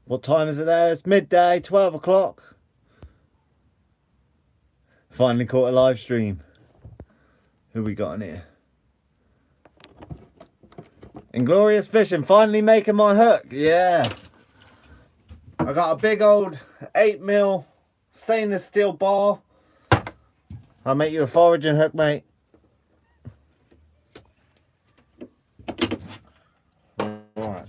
What time is it there? It's midday, 12 o'clock. Finally caught a live stream. Who we got in here? Inglorious Fishing, finally making my hook. Yeah. I got a big old 8mm stainless steel bar. I'll make you a foraging hook, mate. Alright.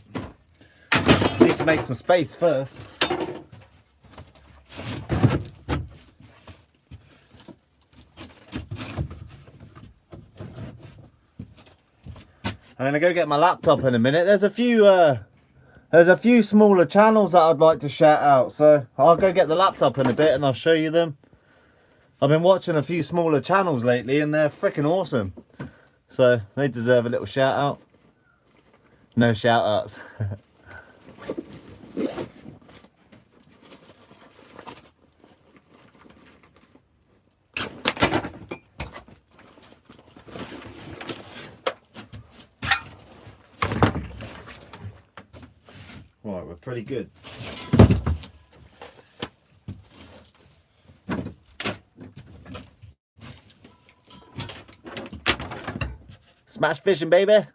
Need to make some space first. I'm gonna go get my laptop in a minute. There's a few smaller channels that I'd like to shout out, so I'll go get the laptop in a bit and I'll show you them. I've been watching a few smaller channels lately and they're freaking awesome, so they deserve a little shout out. No shout outs. Right, we're pretty good. Smash fishing, baby.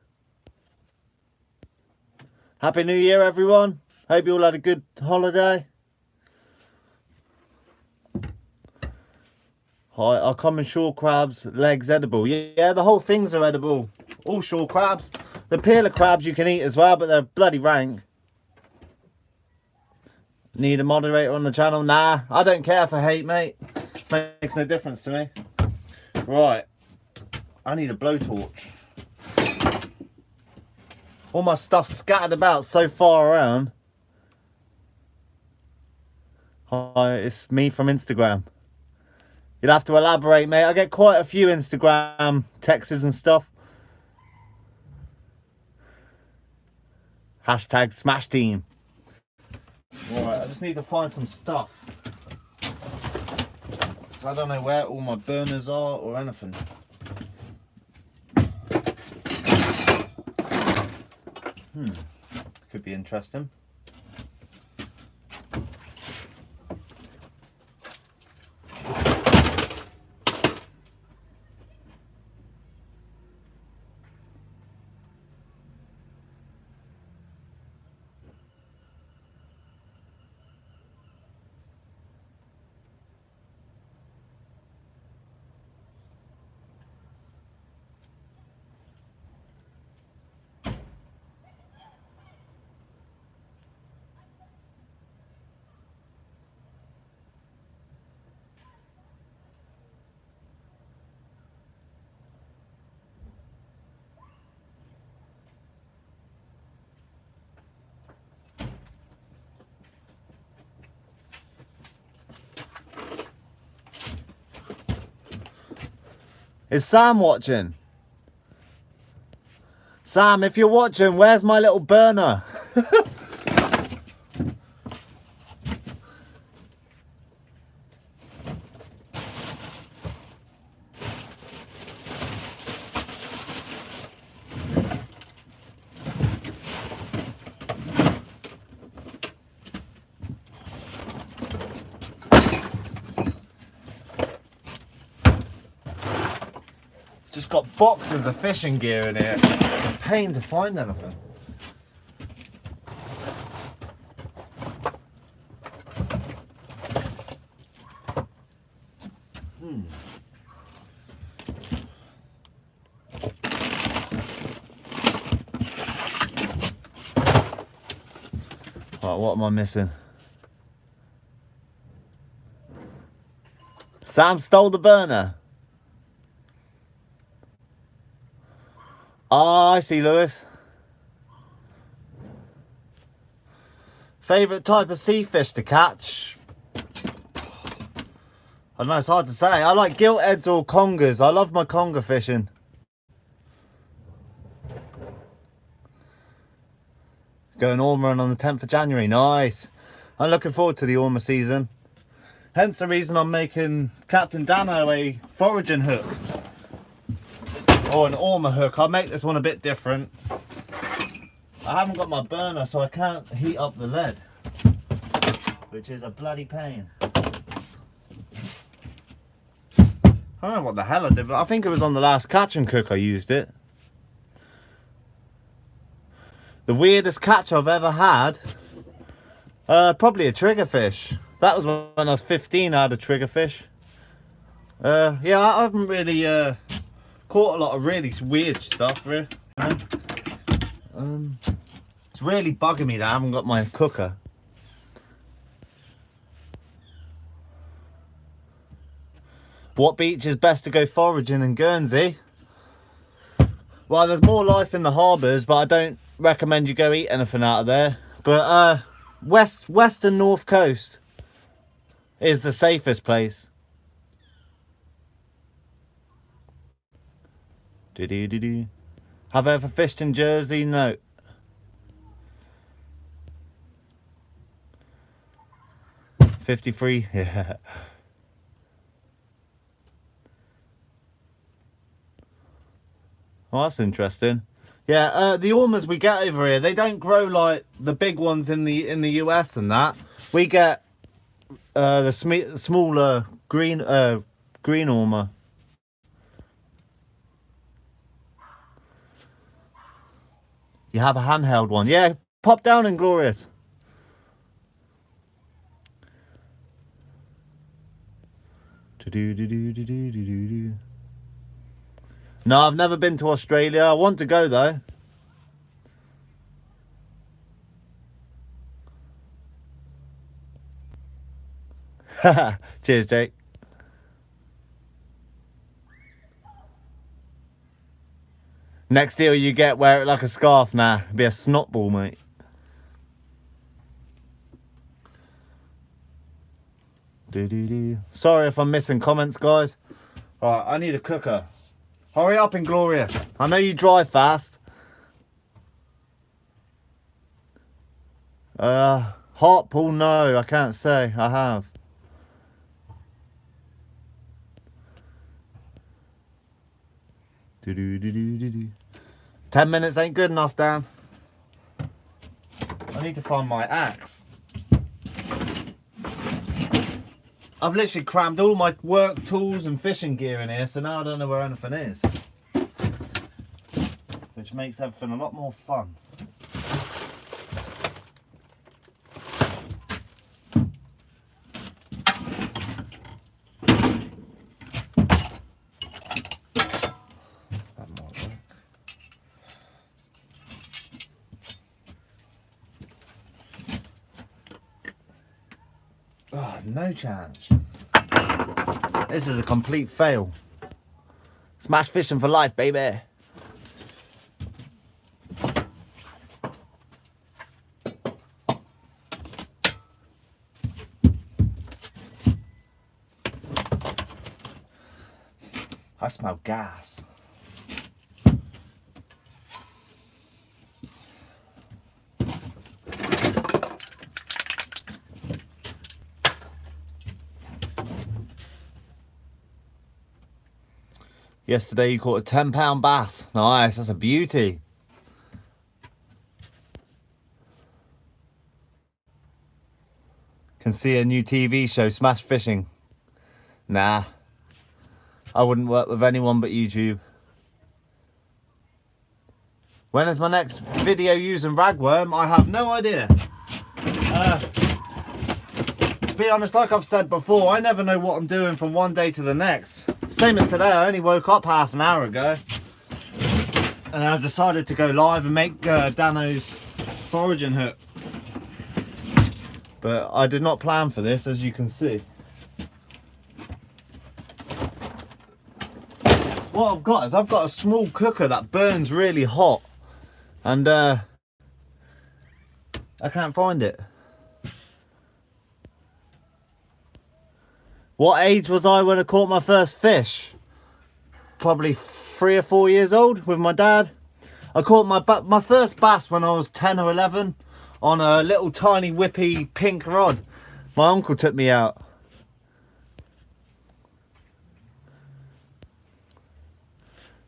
Happy New Year, everyone. Hope you all had a good holiday. Hi, our common shore crabs, legs edible. Yeah, the whole things are edible. All shore crabs. The peeler crabs you can eat as well, but they're bloody rank. Need a moderator on the channel? Nah, I don't care for hate, mate. It makes no difference to me. Right, I need a blowtorch. All my stuff's scattered about so far around. Hi, it's me from Instagram. You'll have to elaborate, mate. I get quite a few Instagram texts and stuff. Hashtag smash team. Right, I just need to find some stuff. So I don't know where all my burners are or anything. Could be interesting. Is Sam watching? Sam, if you're watching, where's my little burner? Just got boxes of fishing gear in here. It's a pain to find anything. Right, what am I missing? Sam stole the burner. Ah, I see, Lewis. Favourite type of sea fish to catch? I don't know, it's hard to say. I like gilt heads or congers. I love my conger fishing. Going Ormer on the 10th of January. Nice. I'm looking forward to the Ormer season. Hence the reason I'm making Captain Dano a foraging hook. Or an Ormer hook. I'll make this one a bit different. I haven't got my burner, so I can't heat up the lead. which is a bloody pain. I don't know what the hell I did, but I think it was on the last catch and cook I used it. The weirdest catch I've ever had, probably a triggerfish. That was when I was 15, I had a triggerfish. Yeah, I haven't really caught a lot of really weird stuff, really. It's really bugging me that I haven't got my cooker. What beach is best to go foraging in Guernsey? Well, there's more life in the harbours, but I don't recommend you go eat anything out of there. But west and north coast is the safest place. Have I ever fished in Jersey? No. $53. Yeah. Well, that's interesting. Yeah, the ormers we get over here, they don't grow like the big ones in the US and that. We get the smaller green ormer. You have a handheld one. Yeah, pop down in Glorious. No, I've never been to Australia. I want to go though. Cheers, Jake. Next deal you get, wear it like a scarf. Nah, it'd be a snot ball, mate. Sorry if I'm missing comments, guys. Alright, I need a cooker. Hurry up, Inglorious. I know you drive fast. Heart pull, no, I can't say I have. Do do do do do do. 10 minutes ain't good enough, Dan. I need to find my axe. I've literally crammed all my work tools and fishing gear in here, so now I don't know where anything is. Which makes everything a lot more fun. Oh, no chance. This is a complete fail. Smash fishing for life, baby. I smell gas. Yesterday you caught a 10-pound bass. Nice, that's a beauty. Can see a new TV show, Smash Fishing. Nah, I wouldn't work with anyone but YouTube. When is my next video using ragworm? I have no idea. To be honest, like I've said before, I never know what I'm doing from one day to the next. Same as today, I only woke up half an hour ago. And I've decided to go live and make Dano's foraging hook. But I did not plan for this, as you can see. What I've got is I've got a small cooker that burns really hot. And I can't find it. What age was I when I caught my first fish? Probably 3 or 4 years old with my dad. I caught my first bass when I was 10 or 11 on a little tiny whippy pink rod. My uncle took me out.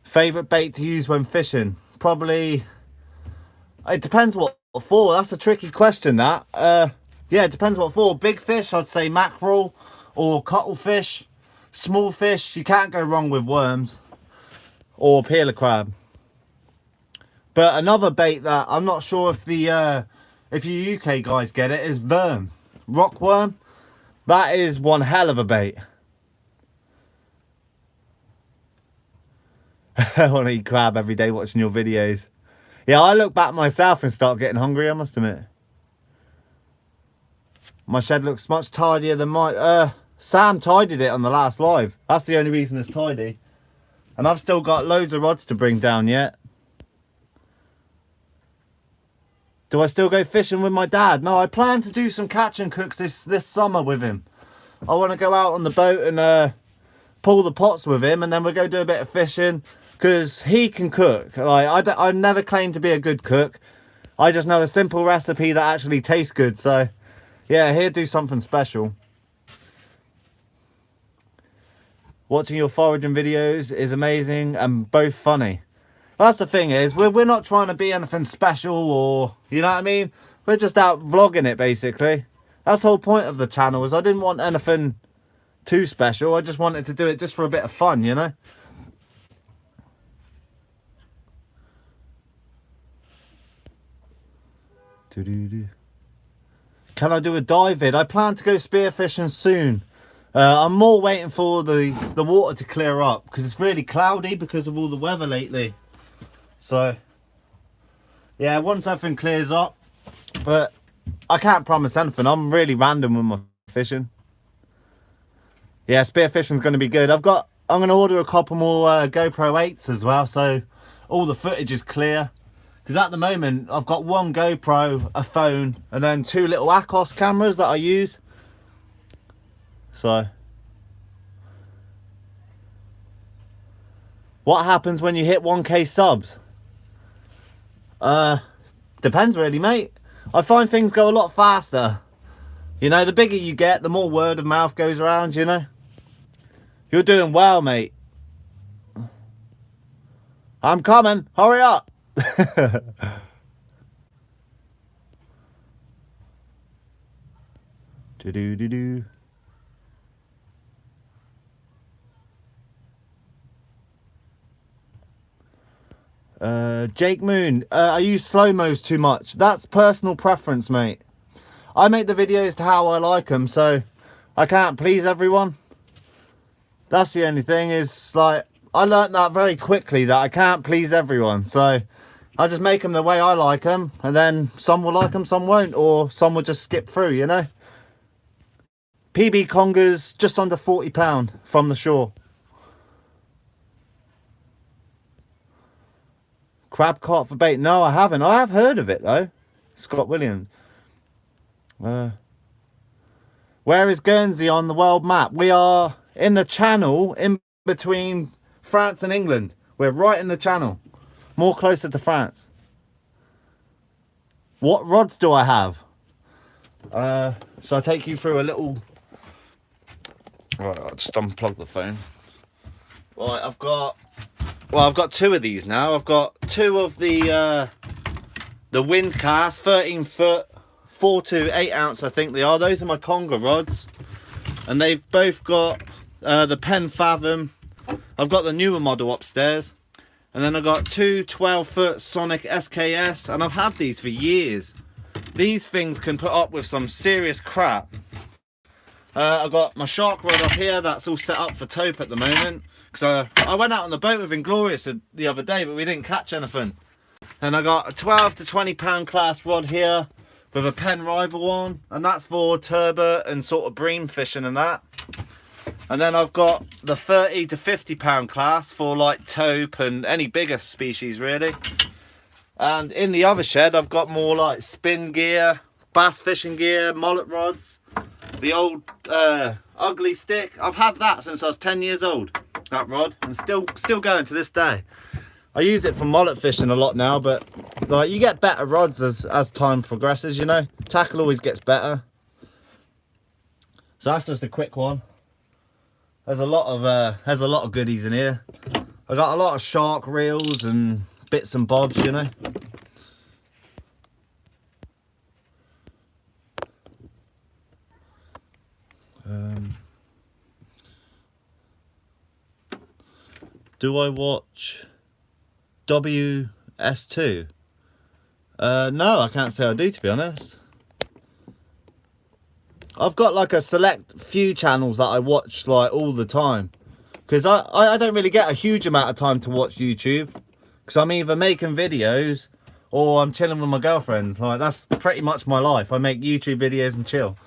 Favourite bait to use when fishing? Probably, it depends what for. That's a tricky question, that. The yeah, it depends what for. Big fish, I'd say mackerel or cuttlefish. Small fish, you can't go wrong with worms or peeler crab. But another bait that I'm not sure if the if you UK guys get it is worm, rockworm. That is one hell of a bait. I want to eat crab every day watching your videos. Yeah, I look back myself and start getting hungry, I must admit. My shed looks much tidier than mine. Sam tidied it on the last live. That's the only reason it's tidy. And I've still got loads of rods to bring down yet. Do I still go fishing with my dad? No, I plan to do some catch and cooks this summer with him. I want to go out on the boat and pull the pots with him, and then we'll go do a bit of fishing, because he can cook. Like, I never claim to be a good cook. I just know a simple recipe that actually tastes good. So yeah, he'll do something special. Watching your foraging videos is amazing and both funny. That's the thing, is we're not trying to be anything special, or, you know what I mean? We're just out vlogging it, basically. That's the whole point of the channel, is I didn't want anything too special. I just wanted to do it just for a bit of fun, you know? Can I do a dive vid? I plan to go spearfishing soon. I'm more waiting for the water to clear up, because it's really cloudy because of all the weather lately. So yeah, once everything clears up, but I can't promise anything. I'm really random with my fishing. Yeah, spearfishing's going to be good. I'm going to order a couple more GoPro 8s as well, so all the footage is clear. Because at the moment I've got one GoPro, a phone, and then 2 little Akos cameras that I use. So what happens when you hit 1k subs? Depends really, mate. I find things go a lot faster. You know, the bigger you get, the more word of mouth goes around, you know. You're doing well, mate. I'm coming, hurry up. Do-do-do-do. Jake Moon, I use slow-mos too much. That's personal preference, mate. I make the videos to how I like them, so I can't please everyone. That's the only thing, is like, I learnt that very quickly, that I can't please everyone. So I just make them the way I like them, and then some will like them, some won't, or some will just skip through, you know. PB congas just under £40 from the shore. Crab caught for bait? No, I haven't. I have heard of it though. Scott Williams. Where is Guernsey on the world map? We are in the channel in between France and England. We're right in the channel, more closer to France. What rods do I have? Shall I take you through a little... Right, I'll just unplug the phone. Right, I've got 2 of these now. I've got 2 of the wind cast, 13 foot, 4 to 8 ounce, I think they are. Those are my conger rods, and they've both got the Pen Fathom. I've got the newer model upstairs, and then I've got 2 12-foot Sonic SKS, and I've had these for years. These things can put up with some serious crap. I've got my shark rod up here that's all set up for taupe at the moment, because I went out on the boat with Inglorious the other day, but we didn't catch anything. And I got a 12 to 20 pound class rod here with a Pen Rival on, and that's for turbot and sort of bream fishing and that. And then I've got the 30 to 50 pound class for like taupe and any bigger species really. And in the other shed I've got more like spin gear, bass fishing gear, mullet rods, the old ugly stick. I've had that since I was 10 years old, that rod, and still going to this day. I use it for mullet fishing a lot now, but like, you get better rods as time progresses, you know. Tackle always gets better. So that's just a quick one. There's a lot of goodies in here. I got a lot of shark reels and bits and bobs, you know. Do I watch WS2? No, I can't say I do, to be honest. I've got like a select few channels that I watch like all the time, because I don't really get a huge amount of time to watch YouTube, because I'm either making videos or I'm chilling with my girlfriend. Like, that's pretty much my life. I make YouTube videos and chill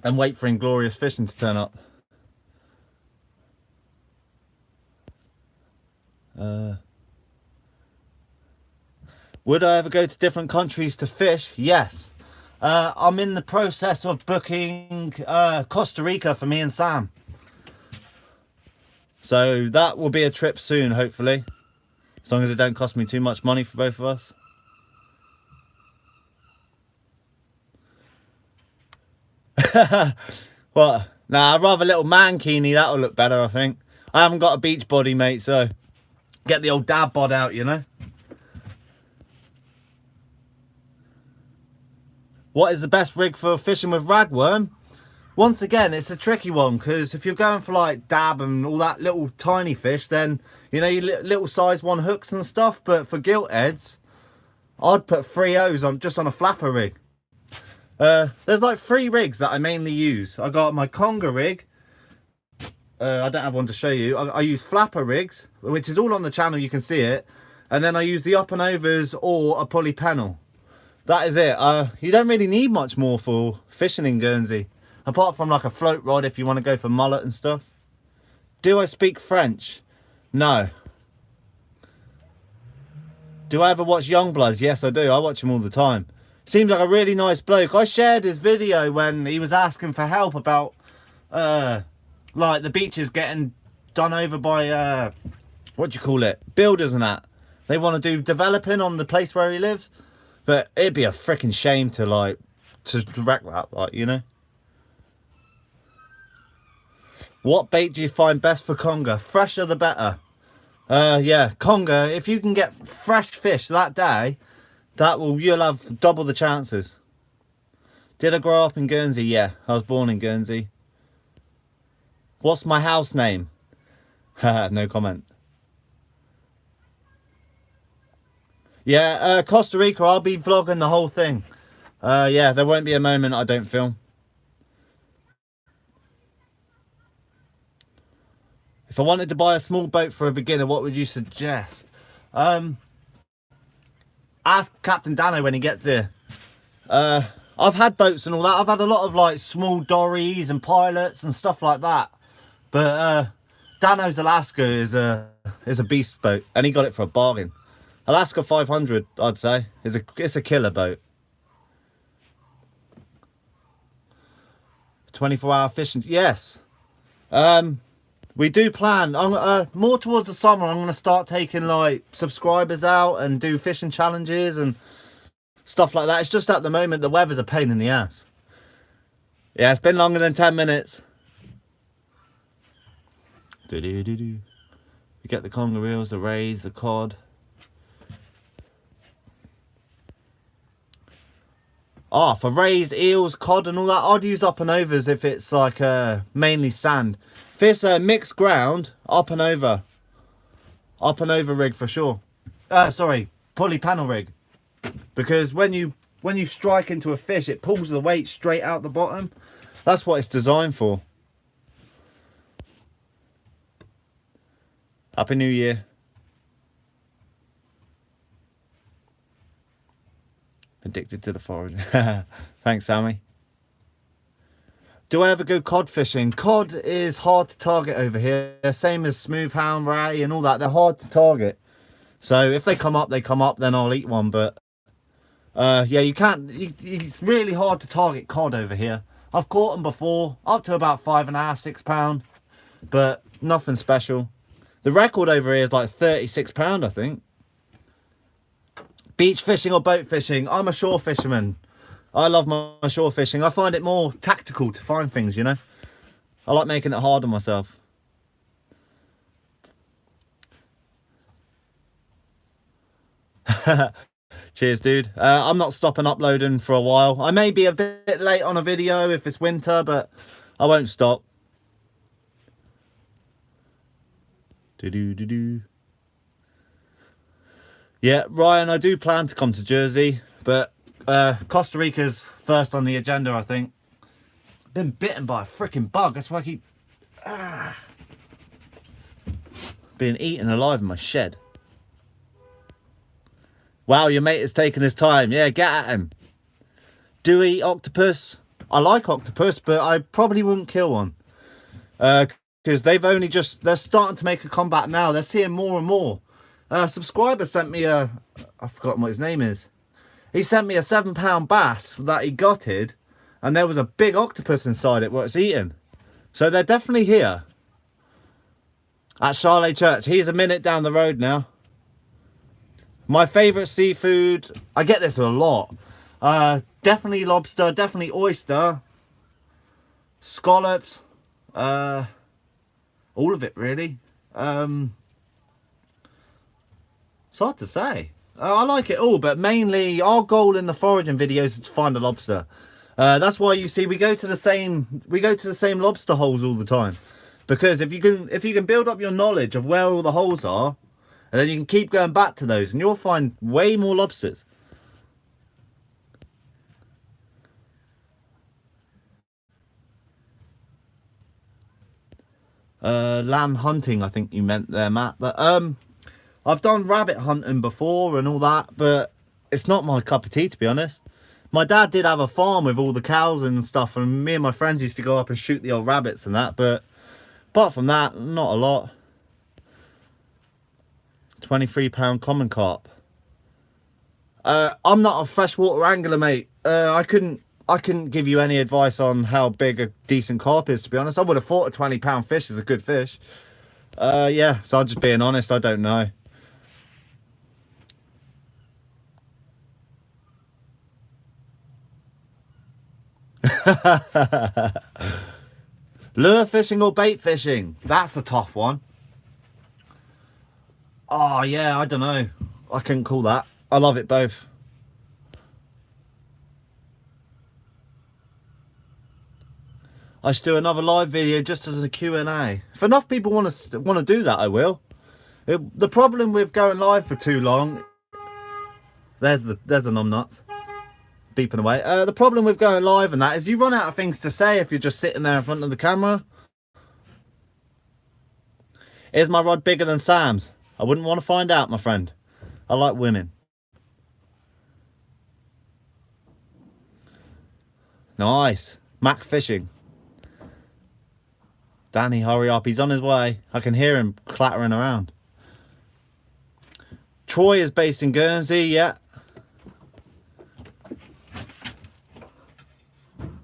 and wait for Inglorious Fishing to turn up. Would I ever go to different countries to fish? Yes. I'm in the process of booking Costa Rica for me and Sam. So that will be a trip soon, hopefully. As long as it don't cost me too much money for both of us. What? Nah, I'd rather a little mankini. That'll look better, I think. I haven't got a beach body, mate, so get the old dad bod out, you know. What is the best rig for fishing with ragworm? Once again, it's a tricky one, because if you're going for like dab and all that little tiny fish, then, you know, your little size 1 hooks and stuff. But for gilt heads, I'd put 3 O's on just on a flapper rig. There's like 3 rigs that I mainly use. I got my conger rig. I don't have one to show you. I use flapper rigs, which is all on the channel, you can see it. And then I use the up and overs or a pulley panel. That is it. You don't really need much more for fishing in Guernsey, apart from like a float rod if you want to go for mullet and stuff. Do I speak French? No. Do I ever watch Youngbloods? Yes, I do. I watch him all the time. Seems like a really nice bloke. I shared his video when he was asking for help about like the beaches getting done over by what do you call it, builders and that. They want to do developing on the place where he lives. But it'd be a freaking shame to like to direct that, like, you know. What bait do you find best for conger? Fresher the better. Yeah, conger. If you can get fresh fish that day, you'll have double the chances. Did I grow up in Guernsey? Yeah, I was born in Guernsey. What's my house name? No comment. Yeah, Costa Rica, I'll be vlogging the whole thing. Yeah, there won't be a moment I don't film. If I wanted to buy a small boat for a beginner, what would you suggest? Ask Captain Dano when he gets here. I've had boats and all that. I've had a lot of like small dories and pilots and stuff like that. But Dano's Alaska is a beast boat, and he got it for a bargain. Alaska 500, I'd say, it's a killer boat. 24-hour fishing, yes. We do plan. More towards the summer, I'm going to start taking like subscribers out and do fishing challenges and stuff like that. It's just at the moment the weather's a pain in the ass. Yeah, it's been longer than 10 minutes. You get the conger reels, the rays, the cod. Oh, for rays, eels, cod and all that, I'd use up and overs if it's like mainly sand. If it's a mixed ground, up and over rig for sure. Sorry, pulley panel rig. Because when you strike into a fish, it pulls the weight straight out the bottom. That's what it's designed for. Happy New Year. Addicted to the foraging. Thanks, Sammy. Do I ever go cod fishing? Cod is hard to target over here. Same as smoothhound, ray and all that. They're hard to target. So if they come up, then I'll eat one. But yeah, you can't. It's really hard to target cod over here. I've caught them before, up to about 5.5, 6 pound, but nothing special. The record over here is like 36 pound, I think. Beach fishing or boat fishing? I'm a shore fisherman. I love my shore fishing. I find it more tactical to find things, you know. I like making it hard on myself. Cheers, dude. I'm not stopping uploading for a while. I may be a bit late on a video if it's winter, but I won't stop. Do-do-do-do. Yeah, Ryan, I do plan to come to Jersey, but Costa Rica's first on the agenda, I think. Been bitten by a freaking bug. That's why I keep being eaten alive in my shed. Wow, your mate is taking his time. Yeah, get at him. Do eat octopus. I like octopus, but I probably wouldn't kill one. Because they're starting to make a comeback now. They're seeing more and more. A subscriber sent me I've forgotten what his name is. He sent me a £7 bass that he gutted, and there was a big octopus inside it what it's eating. So they're definitely here. At Charlotte Church. He's a minute down the road now. My favourite seafood, I get this a lot. Definitely lobster, definitely oyster, scallops, all of it really. It's hard to say. I like it all, but mainly our goal in the foraging videos is to find a lobster. That's why you see we go to the same lobster holes all the time, because if you can build up your knowledge of where all the holes are, and then you can keep going back to those, and you'll find way more lobsters. Lamb hunting, I think you meant there, Matt. But I've done rabbit hunting before and all that, but it's not my cup of tea, to be honest. My dad did have a farm with all the cows and stuff, and me and my friends used to go up and shoot the old rabbits and that, but apart from that, not a lot. £23 common carp. I'm not a freshwater angler, mate. I couldn't give you any advice on how big a decent carp is, to be honest. I would have thought a £20 fish is a good fish. Yeah, so I'm just being honest, I don't know. Lure fishing or bait fishing? That's a tough one. Oh yeah, I don't know. I couldn't call that. I love it both. I should do another live video just as a Q&A. If enough people want to do that, I will. The problem with going live for too long, there's the numbnuts beeping away. The problem with going live and that is you run out of things to say if you're just sitting there in front of the camera. Is my rod bigger than Sam's? I wouldn't want to find out, my friend. I like women. Nice. Mac fishing. Danny, hurry up. He's on his way. I can hear him clattering around. Troy is based in Guernsey, yeah.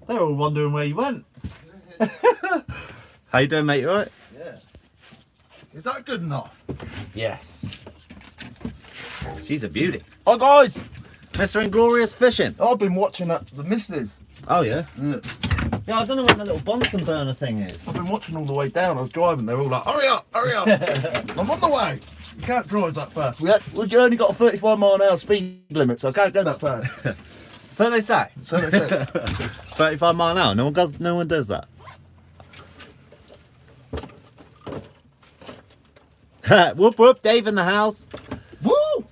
They're all wondering where you went. How you doing, mate? You all right? Yeah. Is that good enough? Yes. She's a beauty. Hi, guys. Mr. Inglorious Fishing. I've been watching the missus. Oh, yeah? Yeah. I don't know what the little Bunsen burner thing is. I've been watching all the way down. I was driving. They're all like, hurry up, hurry up. I'm on the way. You can't drive that fast. We only got a 35-mile-an-hour speed limit, so I can't go that fast. So they say. So they say. 35 mile an hour. No one does that. Whoop whoop, Dave in the house. Woo!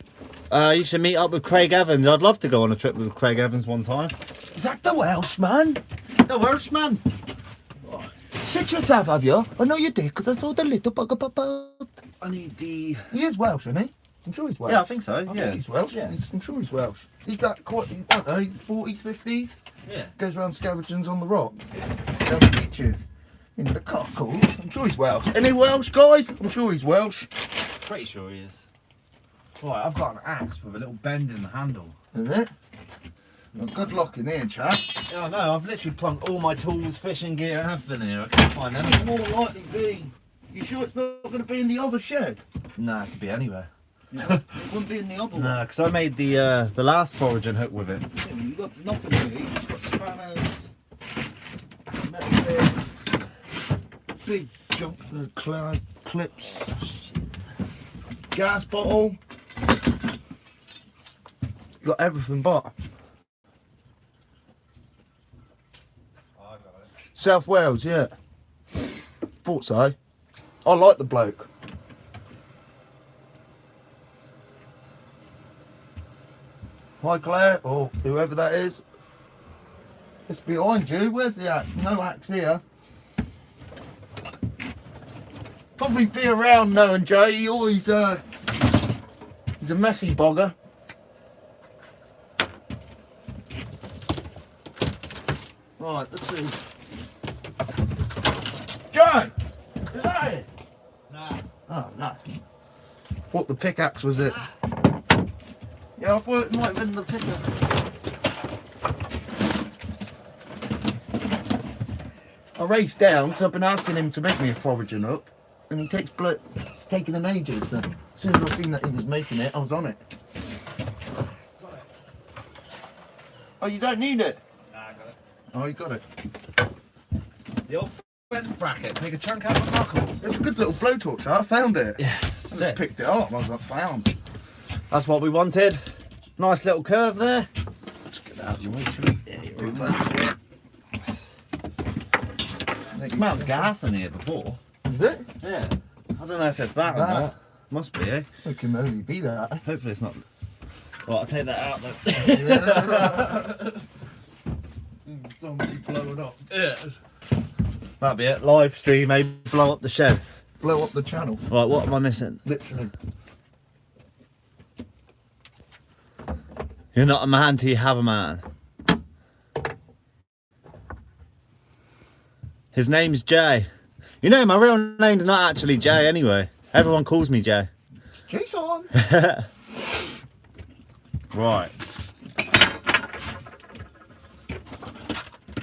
You should meet up with Craig Evans. I'd love to go on a trip with Craig Evans one time. Is that the Welshman? The Welshman. Shit yourself, have you? I know you did, because I saw the little bugger pop out. I need the... He is Welsh, isn't he? I'm sure he's Welsh. Yeah, I think so. I think he's Welsh. Yeah. I'm sure he's Welsh. He's that quite, I don't know, 40s, 50s? Yeah. Goes around scavenging on the rock. Down the beaches. In the cockles. I'm sure he's Welsh. Any Welsh guys? I'm sure he's Welsh. Pretty sure he is. Right, I've got an axe with a little bend in the handle. Is it? Well, good luck in here, chap. Yeah, I know. I've literally plunked all my tools, fishing gear and everything here. I can't find anything. More likely be. You sure it's not going to be in the other shed? Nah, it could be anywhere. It wouldn't be in the other one. Nah, because I made the last foraging hook with it. You've got nothing here. You've just got spanners, metal bits, big junk clips, gas bottle. got everything but. I got it. South Wales, yeah. Thought so. I like the bloke. Hi Claire, or whoever that is. It's behind you. Where's the axe? No axe here. Probably be around knowing Jay. He always he's a messy bogger. Right, let's see. Jay! Is that it? Nah. Oh no. Thought the pickaxe was it. Yeah, I thought it might have been the pickaxe. I raced down because I've been asking him to make me a foraging hook, and he's taking him ages. So as soon as I seen that he was making it, I was on it. Got it. Oh, you don't need it? Nah, I got it. Oh, you got it. The old fence bracket. Take a chunk out of my knuckle. It's a good little blowtorch. I found it. Yeah, I just picked it up. I was like, found. That's what we wanted. Nice little curve there. Just get that out of your way, shall we? Yeah, you're right. Smelled gas in here before. Is it? Yeah. I don't know if it's that or That. not. Must be, eh? It can only be that. Hopefully it's not. Well, I'll take that out then. Somebody blow it up. Yeah. That'll be it. Live stream, maybe blow up the shed. Blow up the channel. Right, what am I missing? Literally. You're not a man till you have a man. His name's Jay. You know, my real name's not actually Jay anyway. Everyone calls me Jay. Jason! Right.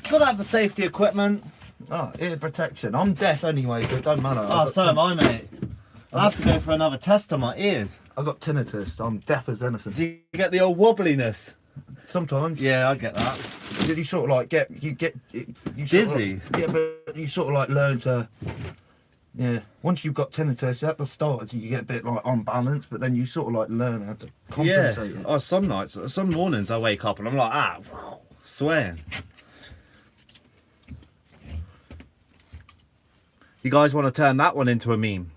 Gotta have the safety equipment. Oh, ear protection. I'm deaf anyway, so it don't matter. Oh, so am I, mate. I have to go for another test on my ears. I've got tinnitus, so I'm deaf as anything. Do you get the old wobbliness? Sometimes. Yeah, I get that. You sort of like you Dizzy? Sort of, yeah, but you sort of like learn to, yeah. Once you've got tinnitus at the start, you get a bit like unbalanced, but then you sort of like learn how to compensate it. Oh, some nights, some mornings I wake up and I'm like, swearing. You guys want to turn that one into a meme?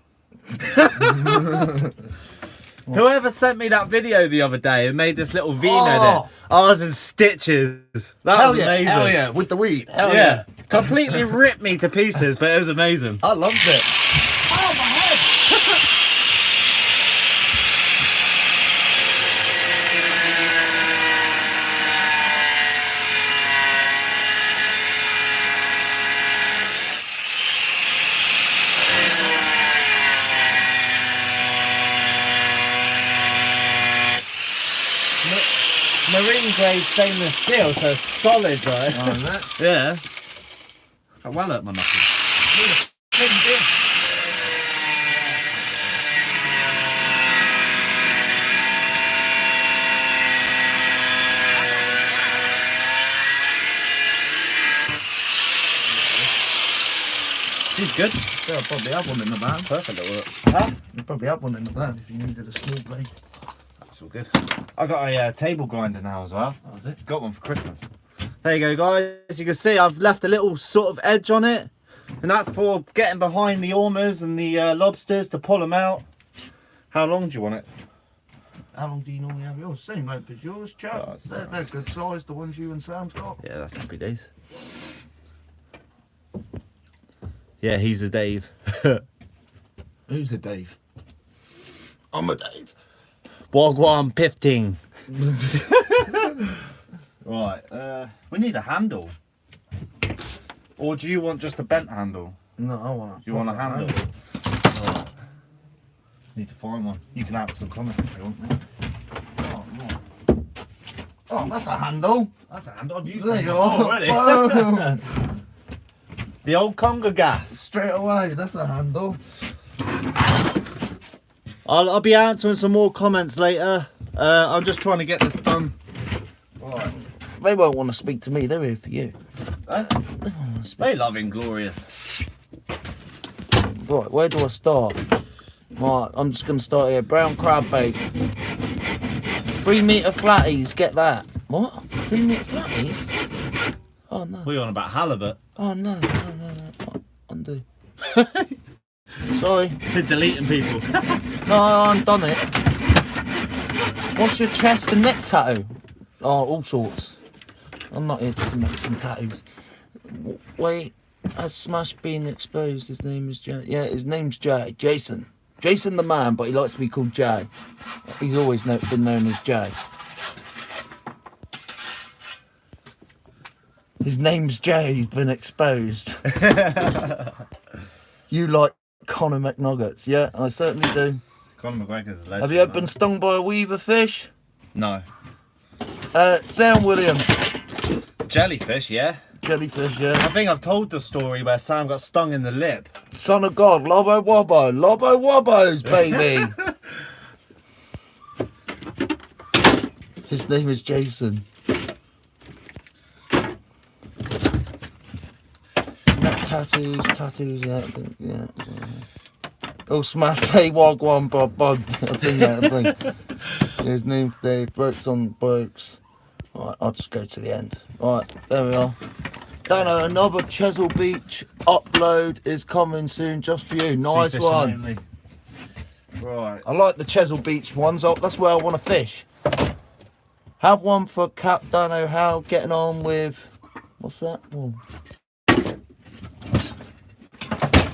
Whoever sent me that video the other day and made this little edit, I was in stitches. That was amazing. Hell yeah, with the weed. Hell Yeah, completely ripped me to pieces, but it was amazing. I loved it. Oh, my head! Marine grade stainless steel, so it's solid, right? Oh, is it? Yeah. I well hurt my knuckles. She's good. Yeah, I'll probably have one in the van. Perfect little. Huh? You probably have one in the van if you needed a small blade. That's all good. I got a table grinder now as well. Oh, is it? Got one for Christmas. There you go, guys. You can see I've left a little sort of edge on it, and that's for getting behind the ormers and the lobsters to pull them out. How long do you want it? How long do you normally have yours? Same length as yours, chap. Oh, that's they're good size, the ones you and Sam's got. Yeah, that's happy days. Yeah, he's a Dave. Who's the Dave? I'm a Dave. Wagwan Pifting. Right, we need a handle. Or do you want just a bent handle? No, I want. Do you want a handle? Right. Need to find one. You can add some comments if you want. Oh, no. Oh, that's a handle. That's a handle. I've used There it you are. already. Boom. The old conga gaff. Straight away, that's a handle. I'll be answering some more comments later. I'm just trying to get this done. Right. They won't want to speak to me. They're here for you. They love Inglorious. Right, where do I start? Right, I'm just going to start here. Brown crab bait. 3 3 metre flatties, get that. What? 3 metre flatties? Oh no. What are you on about, halibut? Oh no. Undo. Sorry. Deleting people. No, I undone it. What's your chest and neck tattoo? Oh, all sorts. I'm not here to make some tattoos. Wait, has Smash been exposed? His name is Jay. Yeah, his name's Jay. Jason. Jason the man, but he likes to be called Jay. He's always been known as Jay. His name's Jay. He's been exposed. You like Conor McNuggets? Yeah, I certainly do. Conor McGregor's a legend. Have you ever been stung by a weaver fish? No. Sam Williams. Jellyfish, yeah. Jellyfish, yeah. I think I've told the story where Sam got stung in the lip. Son of God, Lobo Wobbo. Lobo Wobbos, baby. His name is Jason. Tattoos, yeah. Oh, Smash Day Wagwan Bob Bud. I think that. His name's Dave. Brokes on Brokes. Alright, I'll just go to the end. Alright, there we are. Dano, another Chesil Beach upload is coming soon just for you. Nice one. Only. Right. I like the Chesil Beach ones. That's where I want to fish. Have one for Cap Dano. How getting on with... What's that? Oh.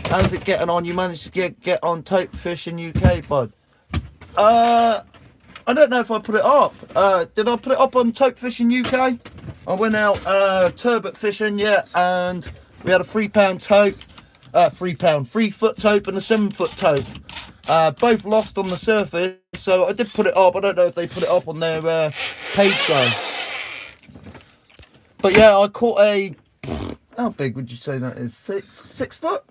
How's it getting on? You managed to get on tope fishing UK, bud? I don't know if I put it up. Did I put it up on tope fishing UK? I went out turbot fishing, yeah, and we had a £3 tope, 3 foot tope and a 7 foot tope. Both lost on the surface, so I did put it up. I don't know if they put it up on their page though. But yeah, I caught a. How big would you say that is? 6 foot?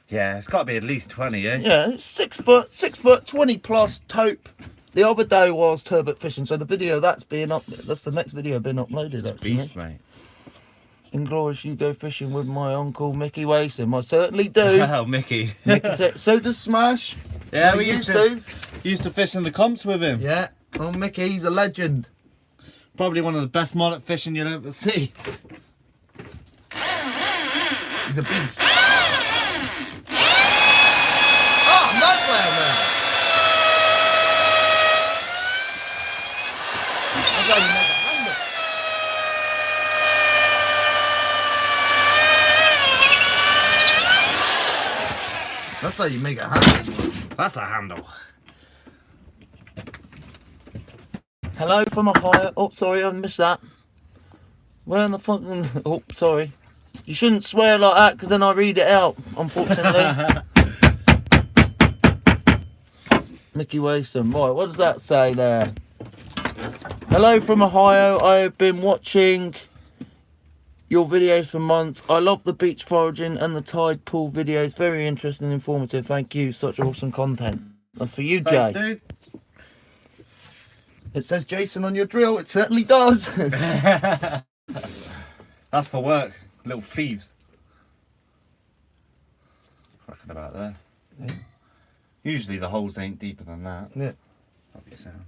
Yeah, it's got to be at least 20, eh? Yeah, 6 foot, 20 plus tope. The other day was turbot fishing, so the video that's the next video being uploaded actually. Beast, mate. Inglorious, you go fishing with my uncle Mickey Wason. I certainly do. Oh, Mickey. So does Smash. Yeah, we used to fish in the comps with him. Yeah, oh Mickey, he's a legend. Probably one of the best mullet fishing you'll ever see. He's a beast. Oh, nightmare, man. That's how you make a handle. That's how you make a handle. That's a handle. Hello from Ohio. Oh, sorry, I missed that. Where in the fucking... Oh, sorry. You shouldn't swear like that, because then I read it out, unfortunately. Mickey Wason. Right, what does that say there? Hello from Ohio. I've been watching your videos for months. I love the beach foraging and the tide pool videos. Very interesting and informative. Thank you. Such awesome content. That's for you, Jay. Thanks, dude. It says Jason on your drill. It certainly does. That's for work. Little thieves. Fucking about there. Yeah. Usually the holes ain't deeper than that. Yeah. That'd be sound.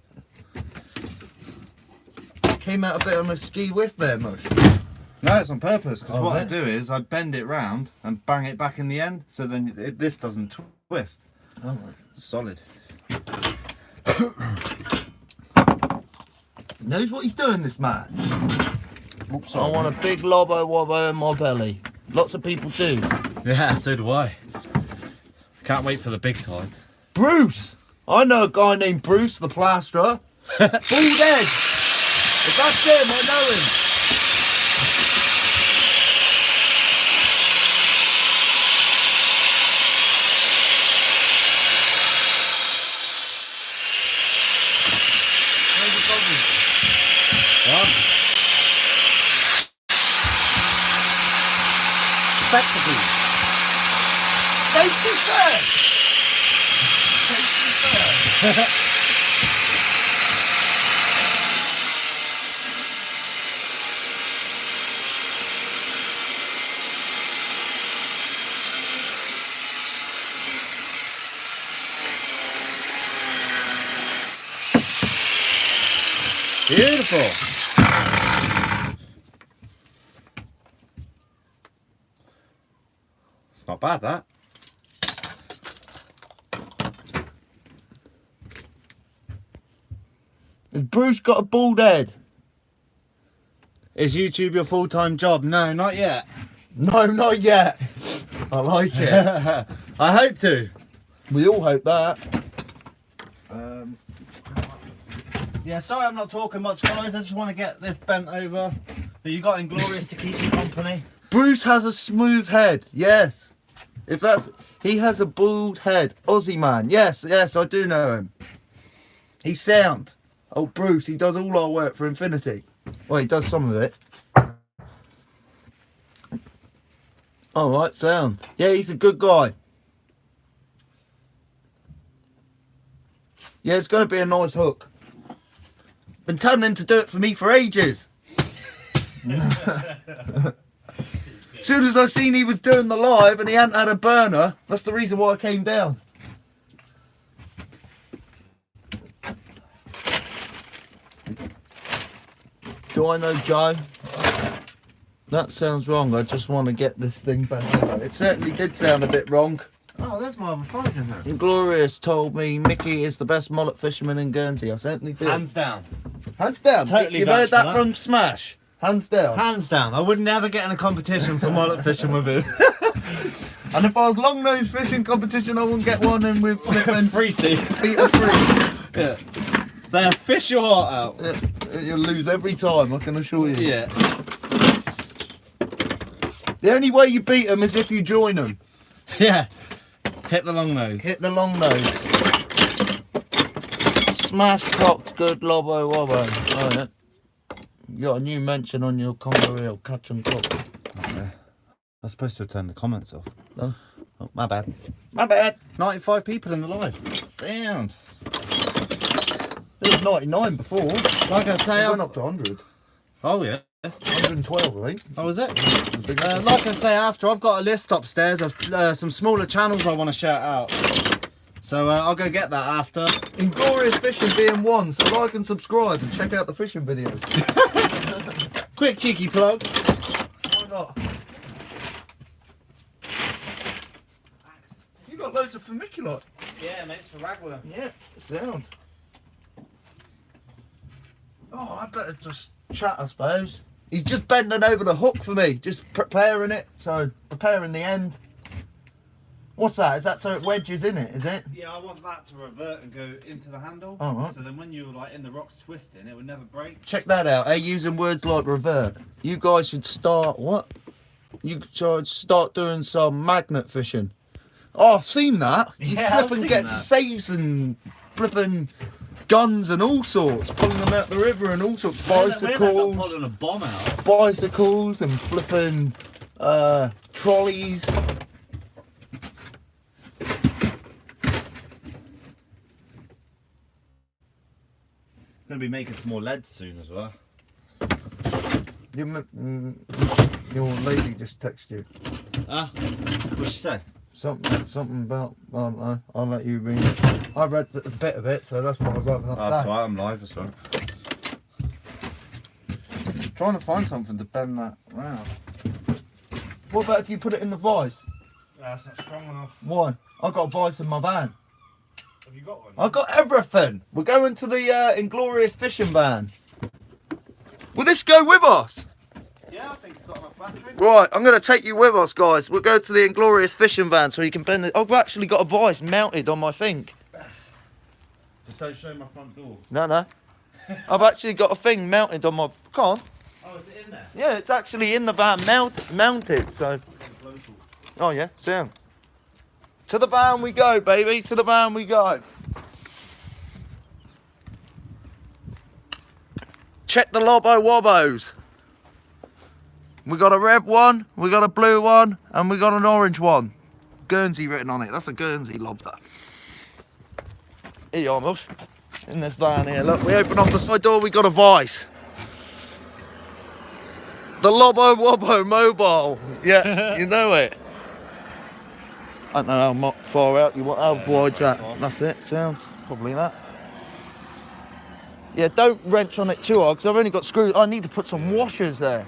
Came out a bit on a ski whiff there, Mush. No, it's on purpose, because what I right. do is I bend it round and bang it back in the end, so then this doesn't twist. Oh, right. Solid. He knows what he's doing, this man. Oops, I want a big lobo wobbo in my belly. Lots of people do. Yeah, so do I. Can't wait for the big tides. Bruce! I know a guy named Bruce the plasterer. Bald head. If that's him, I know him. Where's the doggy? What? Spectacles. Safety first. Safety first. Beautiful. It's not bad, that. Has Bruce got a bald head? Is YouTube your full-time job? No, not yet. No, not yet. I like it. I hope to. We all hope that. Yeah, sorry I'm not talking much, guys. I just want to get this bent over. But you got Inglorious to keep you company. Bruce has a smooth head. Yes. If that's... He has a bald head. Aussie man. Yes, yes, I do know him. He's sound. Oh, Bruce, he does all our work for Infinity. Well, he does some of it. Alright, sound. Yeah, he's a good guy. Yeah, it's going to be a nice hook. Been telling him to do it for me for ages. As soon as I seen he was doing the live and he hadn't had a burner, that's the reason why I came down. Do I know Joe? That sounds wrong. I just want to get this thing back over. It certainly did sound a bit wrong. Oh, that's my other Foraging hook. Inglorious told me Mickey is the best mullet fisherman in Guernsey. I certainly did. Hands down. Hands down. Totally You've heard vouch that for that. from Smash. Hands down. Hands down. I would never get in a competition for mullet fishing with him. And if I was long nose fishing competition, I wouldn't get one in with flipping Free sea. Peter Free. Yeah. They'll fish your heart out. Yeah, you'll lose every time, I can assure you. Yeah. The only way you beat them is if you join them. Yeah. Hit the long nose. Hit the long nose. Smash cocked good lobbo wobbo. Oh, yeah. You got a new mention on your combo reel, catch and cook. Okay. I was supposed to have turned the comments off. No? Oh, my bad. My bad. 95 people in the live. Sound. It was 99 before. Like I say, It went I've... up to 100. Oh yeah. 112, I think. Oh, is it? Like I say, after I've got a list upstairs of some smaller channels I want to shout out. So I'll go get that after. Inglorious Fishing being one, so like and subscribe and check out the fishing videos. Quick cheeky plug. Why not? You got loads of vermiculite. Yeah, mate, it's for ragworm. Yeah, sound. Oh, I better just chat, I suppose. He's just bending over the hook for me, just preparing it. So, preparing the end. What's that? Is that so it wedges in it, is it? Yeah, I want that to revert and go into the handle. All right. So then when you're like in the rocks twisting, it would never break. Check that out, using words like revert. You guys should start, what? You should start doing some magnet fishing. Oh, I've seen that. You Yeah, I've flipping seen get that. saves and flipping guns and all sorts, pulling them out the river and all sorts. We ended up Bicycles, pulling a bomb out. bicycles and flipping trolleys. Gonna be making some more leads soon as well. Your lady just texted you. Ah, what'd she say? Something about, I don't know, I'll let you read it. I read a bit of it, so that's what I wrote. Oh, that's right, I'm live as well. Trying to find something to bend that round. What about if you put it in the vice? That's not strong enough. Why? I've got a vice in my van. Have you got one? I've got everything. We're going to the Inglorious Fishing Van. Will this go with us? Yeah, I think it's got enough battery. Right, I'm going to take you with us, guys. We'll go to the Inglorious Fishing Van so you can bend it. I've actually got a vice mounted on my thing. Just don't show my front door. No. I've actually got a thing mounted on my... Come on. Oh, is it in there? Yeah, it's actually in the van mounted, so... Oh, yeah, sound. To the van we go, baby. To the van we go. Check the Lobbo Wobbos. We got a red one, we got a blue one, and we got an orange one. Guernsey written on it. That's a Guernsey lobster. Here you are, Mush. In this van here. Look, we open up the side door, we got a vice. The Lobbo Wobbo mobile. Yeah, you know it. I don't know how far out you want. How wide's that? That's it. Sounds probably that. Yeah, don't wrench on it too hard because I've only got screws. I need to put some washers there.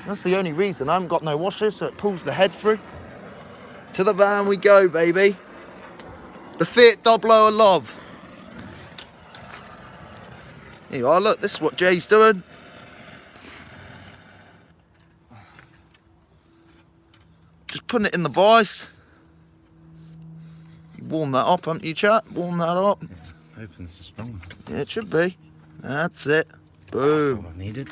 That's the only reason. I haven't got no washers, so it pulls the head through. To the van we go, baby. The Fiat Doblo of love. Here you are, look, this is what Jay's doing. Just putting it in the vice. You warm that up, haven't you, chat? Warm that up. Yeah, hoping this is strong. Yeah, it should be. That's it. That's Boom. all I needed.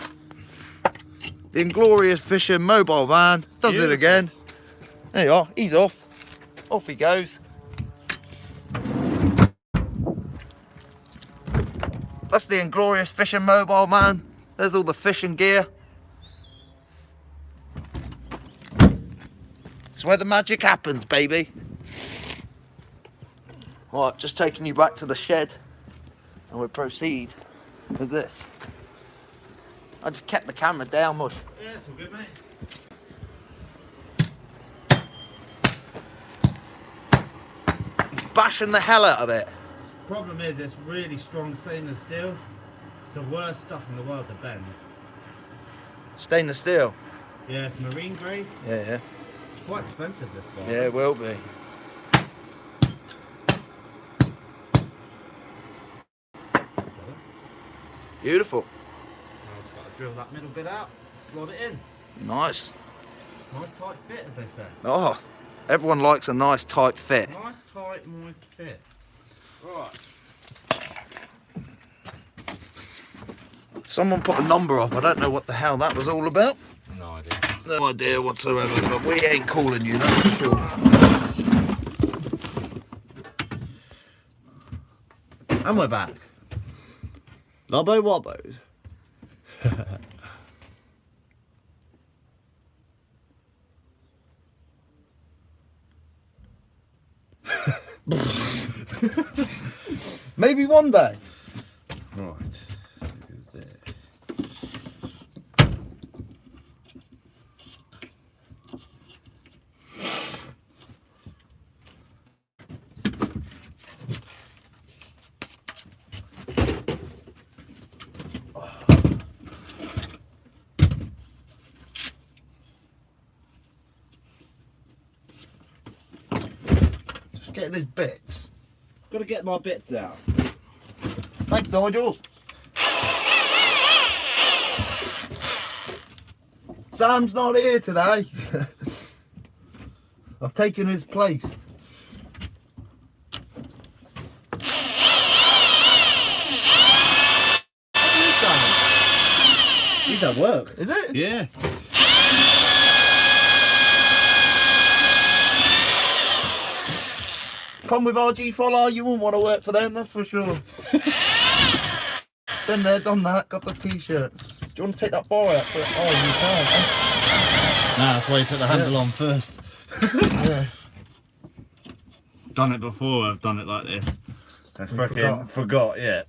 The Inglorious Fishing mobile van. Does Beautiful. it again. There you are, he's off. Off he goes. That's the Inglorious Fishing mobile man. There's all the fishing gear. It's where the magic happens, baby. Right, just taking you back to the shed and we'll proceed with this. I just kept the camera down, mush. Yeah, it's all good, mate. Bashing the hell out of it. Problem is, it's really strong stainless steel. It's the worst stuff in the world to bend. Stainless steel. Yeah, it's marine grade. Yeah, yeah. It's quite expensive, this bar. Yeah, it will be. Beautiful. Now I've just got to drill that middle bit out, slot it in. Nice. Nice tight fit, as they say. Oh, everyone likes a nice tight fit. Nice tight, moist fit. Right. Someone put a number up. I don't know what the hell that was all about. No idea. No idea whatsoever, but we ain't calling you, that's for sure. And we're back. Lobbo wobbos. Maybe one day. Right. So there. Just getting his bits. Got to get my bits out. Thanks, Nigel. Sam's not here today. I've taken his place. He's at work. Is it? Yeah. Come with RG Follow, you wouldn't want to work for them, that's for sure. Been there, done that, got the t-shirt. Do you want to take that bar out? Oh, you can. Nah, that's why you put the handle on first. Yeah. Done it before, I've done it like this. I You fucking forgot, yeah.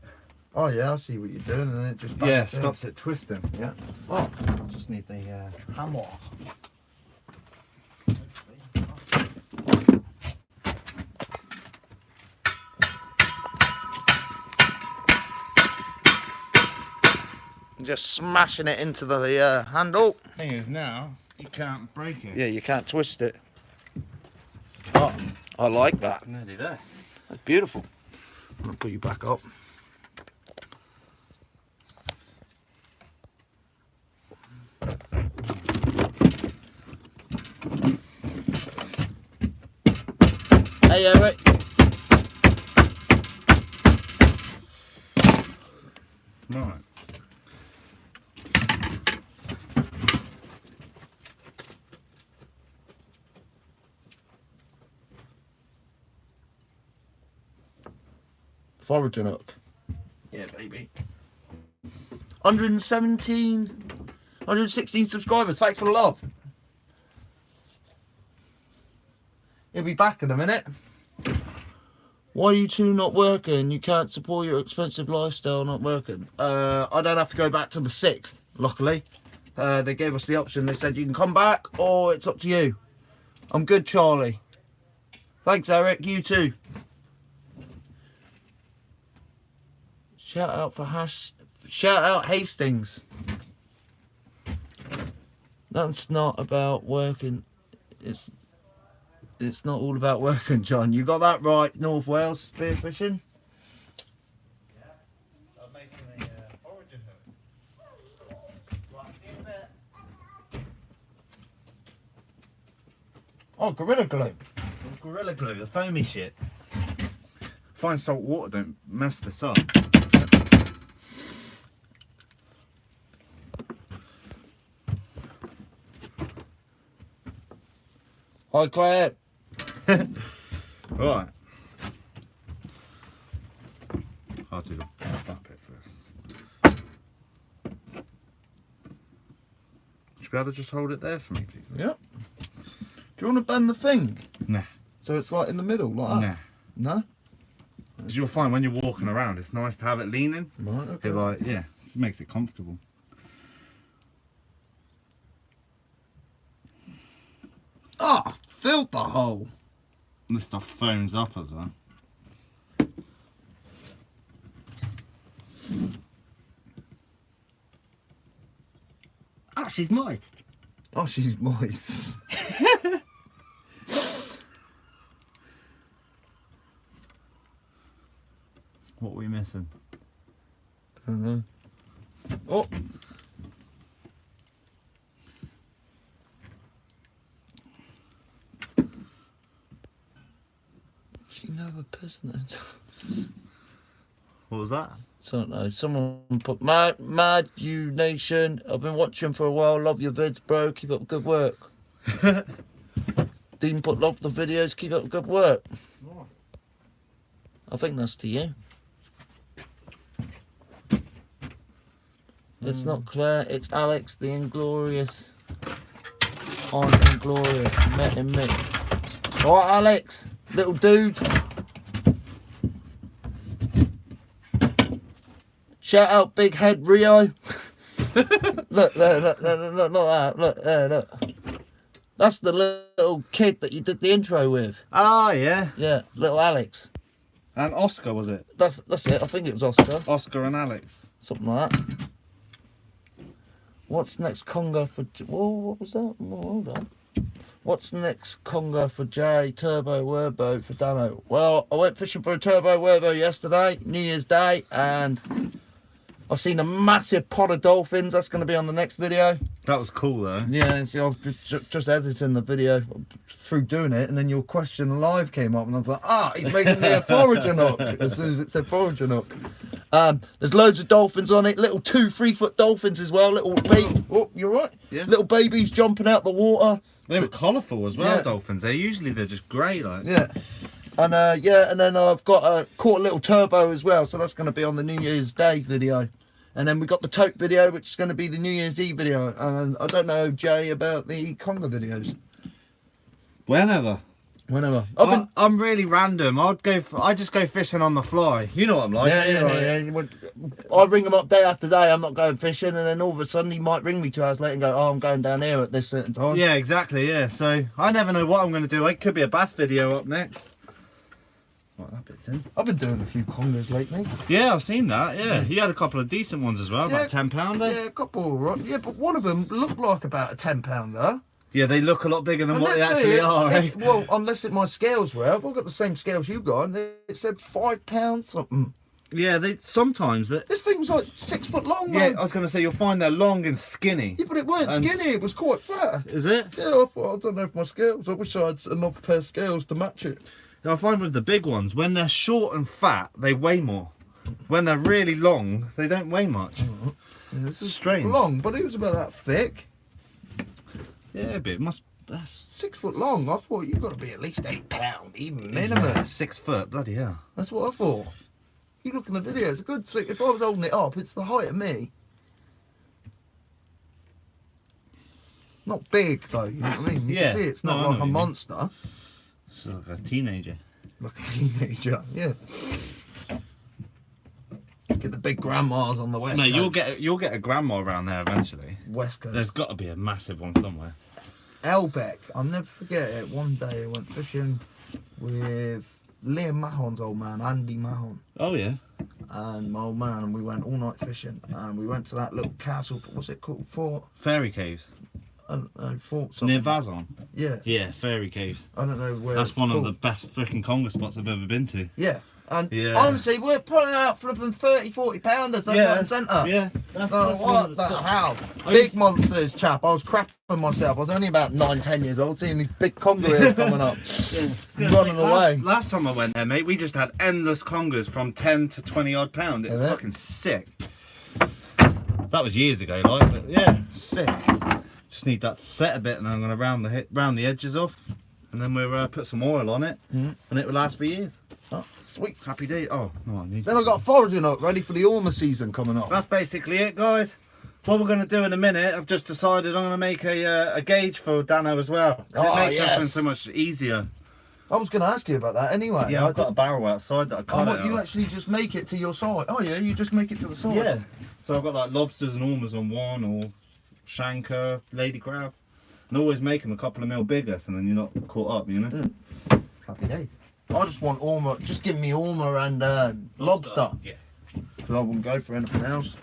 Oh yeah, I see what you're doing, and it just Yeah, bangs in. stops it twisting. Yeah. Oh, just need the hammer. Just smashing it into the handle. Thing is now, you can't break it. Yeah, you can't twist it. Oh, I like that. Nearly there. That's beautiful. I'll put you back up. Hey, Eric. Right. Foraging hook. Yeah, baby. 116 subscribers. Thanks for the love. He'll be back in a minute. Why are you two not working? You can't support your expensive lifestyle not working. I don't have to go back to the 6th, luckily. They gave us the option. They said you can come back or it's up to you. I'm good, Charlie. Thanks, Eric. You too. Shout out for shout out Hastings. That's not about working. It's not all about working, John. You got that right. North Wales spearfishing. Yeah, I'm making a foraging hook. Right, see you in a bit. Oh, Gorilla Glue. Gorilla Glue, the foamy shit. Find salt water, don't mess this up. Hi, Claire. Right. I'll do that bit first. Would you be able to just hold it there for me, please? Yep. Do you want to bend the thing? Nah. So it's like in the middle, like that? No? Because you'll find when you're walking around, it's nice to have it leaning. Right, okay. It like, yeah, it makes it comfortable. Ah, filled the hole. And this stuff foams up as well. Oh, she's moist. Oh, she's moist. What are we missing? Don't know. Oh. You know a person. What was that? So no, someone put mad you nation. I've been watching for a while. Love your vids, bro. Keep up good work. Dean put love the videos. Keep up good work. I think that's to you. It's not Claire. It's Alex, the inglorious. On inglorious. Met him, Mick. All right, Alex, little dude. Shout out Big Head Rio. Look there, look that, look there, look. That's the little kid that you did the intro with. Ah, yeah. Yeah, little Alex. And Oscar, was it? That's it. I think it was Oscar. Oscar and Alex. Something like that. What's next conga for? Whoa, what was that? Oh, hold on. What's next conga for Jerry Turbo Werbo for Dano? Well, I went fishing for a Turbo Werbo yesterday, New Year's Day, and I seen a massive pod of dolphins. That's going to be on the next video. That was cool though. Yeah, I was just editing the video through doing it, and then your question live came up, and I was like, ah, he's making me a foraging hook as soon as it said foraging hook. There's loads of dolphins on it, little 2-3 foot dolphins as well, little baby. Oh, you're right. Yeah. Little babies jumping out the water. They were colourful as well, Yeah. dolphins. They're just grey, like. Yeah. And yeah, and then I've got caught a little turbo as well, so that's going to be on the New Year's Day video. And then we got the tote video, which is going to be the New Year's Eve video. And I don't know, Jay, about the conga videos. Whenever. Whenever. I'm really random. I just go fishing on the fly. You know what I'm like. Yeah. I ring him up day after day. I'm not going fishing, and then all of a sudden he might ring me 2 hours later and go, "Oh, I'm going down here at this certain time." Yeah, exactly. Yeah. So I never know what I'm going to do. It could be a bass video up next. What, that bit's in. I've been doing a few congas lately. Yeah, I've seen that. Yeah, you had a couple of decent ones as well, Yeah. about £10. Yeah, a couple, right? Yeah, but one of them looked like about a £10. Yeah, they look a lot bigger than And what they let's actually say are. Eh? well, unless my scales were, I've got the same scales you got, and it said £5 something. Yeah, they sometimes that. This thing was like 6 foot long. Yeah, man. I was going to say you'll find they're long and skinny. Yeah, but it weren't And- skinny. It was quite fat. Is it? Yeah, I thought, I don't know if my scales. I wish I had another pair of scales to match it. I find with the big ones, when they're short and fat, they weigh more. When they're really long, they don't weigh much. Yeah, this is Strange. long, but it was about that thick. Yeah, but it must. That's 6 foot long. I thought you've got to be at least £8, even minimum. 6 foot. Bloody hell. That's what I thought. You look in the video, it's a good six. If I was holding it up, it's the height of me. Not big though, you know what I mean? You Yeah. can see it's No, I not know like what a you mean. monster. It's like a teenager. Like a teenager, yeah. Get the big grandmas on the west No, coast. you'll get a grandma around there eventually. West coast. There's got to be a massive one somewhere. Elbeck, I'll never forget it. One day I went fishing with Liam Mahon's old man, Andy Mahon. Oh yeah. and my old man, and we went all night fishing. And we went to that little castle. What's it called? Fort? Fairy Caves. I don't know. Fort something. Near Vazon. Yeah. Yeah, Fairy Caves. I don't know where. That's it's one called. of the best freaking conger spots I've ever been to. Yeah. And Yeah. honestly, we're pulling out flipping 30, 40 pounders left, right, and centre. Yeah. That's Oh, one of what the the spots. hell? I Big used- monsters, chap. I was crapping myself. I was only about 9, 10 years old, seeing these big conger ears coming up. Yeah. Running away. Last time I went there, mate, we just had endless congers from 10 to 20 odd pound. It was Is it? fucking sick. That was years ago, like, but yeah, sick. Just need that to set a bit, and I'm gonna round the edges off, and then we'll put some oil on it, and it will last for years. Oh, sweet. Happy day. Oh no, I need. Then I've got a foraging hook ready for the Ormer season coming up. That's basically it, guys. What we're going to do in a minute, I've just decided I'm going to make a gauge for Dano as well. 'Cause Oh, it makes yes. everything so much easier. I was going to ask you about that anyway. Yeah, I've got a barrel outside that I Oh, cut what, it you out. actually just make it to your side? Oh yeah, you just make it to the side. Yeah. So I've got like lobsters and ormers on one, or shanker, lady crab. And always make them a couple of mil bigger, so then you're not caught up, you know? Happy days. I just want Ormer. Just give me Ormer and lobster. Yeah. Because I wouldn't go for anything else.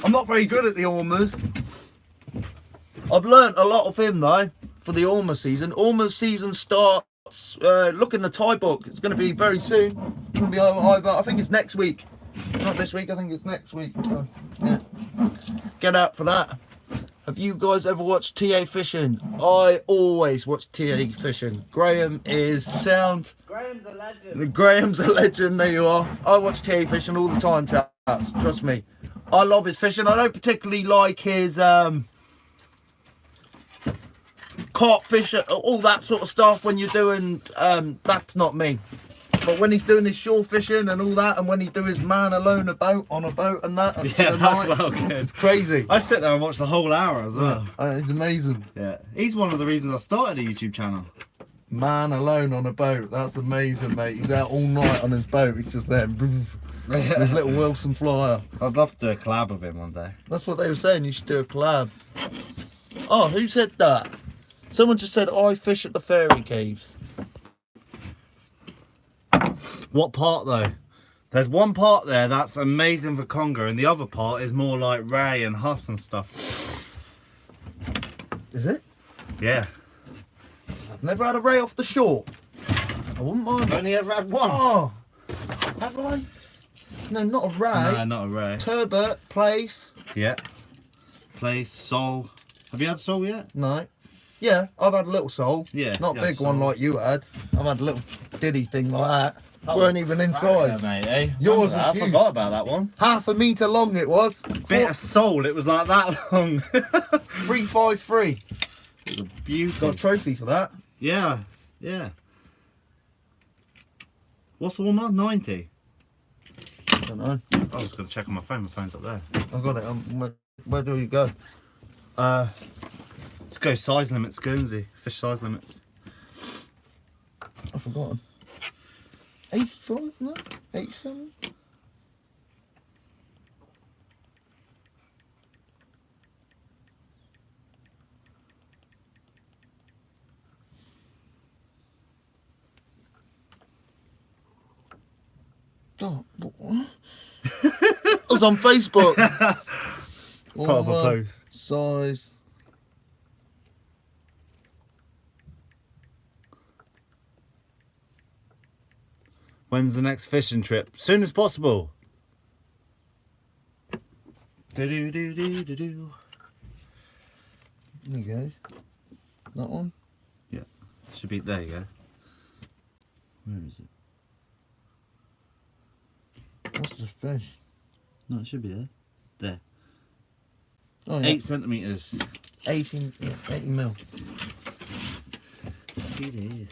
I'm not very good at the Ormers. I've learnt a lot of him though for the Ormer season. Ormer season starts. Look in the tie book. It's going to be very soon. It's going to be either. I think it's next week. Not this week. I think it's next week. So, yeah. Get out for that. Have you guys ever watched TA fishing? I always watch TA fishing. Graham is sound. Graham's a legend. Graham's a legend, there you are. I watch TA fishing all the time, chaps. Trust me. I love his fishing. I don't particularly like his carp fish, all that sort of stuff when you're doing, that's not me. But when he's doing his shore fishing and all that, and when he do his man alone on a boat and that, and Yeah, for the that's night, well good. it's crazy. I sit there and watch the whole hour as well. It's amazing. Yeah. He's one of the reasons I started a YouTube channel. Man alone on a boat, that's amazing, mate. He's out all night on his boat. He's just there, his little Wilson flyer. I'd love to do a collab with him one day. That's what they were saying. You should do a collab. Oh, who said that? Someone just said I fish at the fairy caves. What part though? There's one part there that's amazing for conger, and the other part is more like ray and huss and stuff. Is it? Yeah. I've never had a ray off the shore. I wouldn't mind. I've only ever had one. Oh, have I? No, not a ray. No, not a ray. Turbot, place. Yeah. Place, sole. Have you had sole yet? No. Yeah, I've had a little sole. Yeah, Not a yeah, big one sole. like you had. I've had a little diddy thing like that. Weren't even in size. Mate, eh? Yours was I huge. forgot about that one. Half a metre long it was. Bit of sole, it was like that long. 353. It was a beauty. Got a trophy for that. Yeah, yeah. What's warmer? 90. I don't know. I was going to check on my phone. My phone's up there. I got it. Where do you go? Let's go size limits, Guernsey. Fish size limits. I've forgotten. 85? No? 87? Oh, what? I was on Facebook. Put up a post. Size. When's the next fishing trip? Soon as possible. Do do do do do do. There you go. That one. Yeah, should be there. You go. Where is it? That's just fish. No, it should be there. There. Oh, yeah. 8 centimeters. 18, yeah, 80 mil. It is.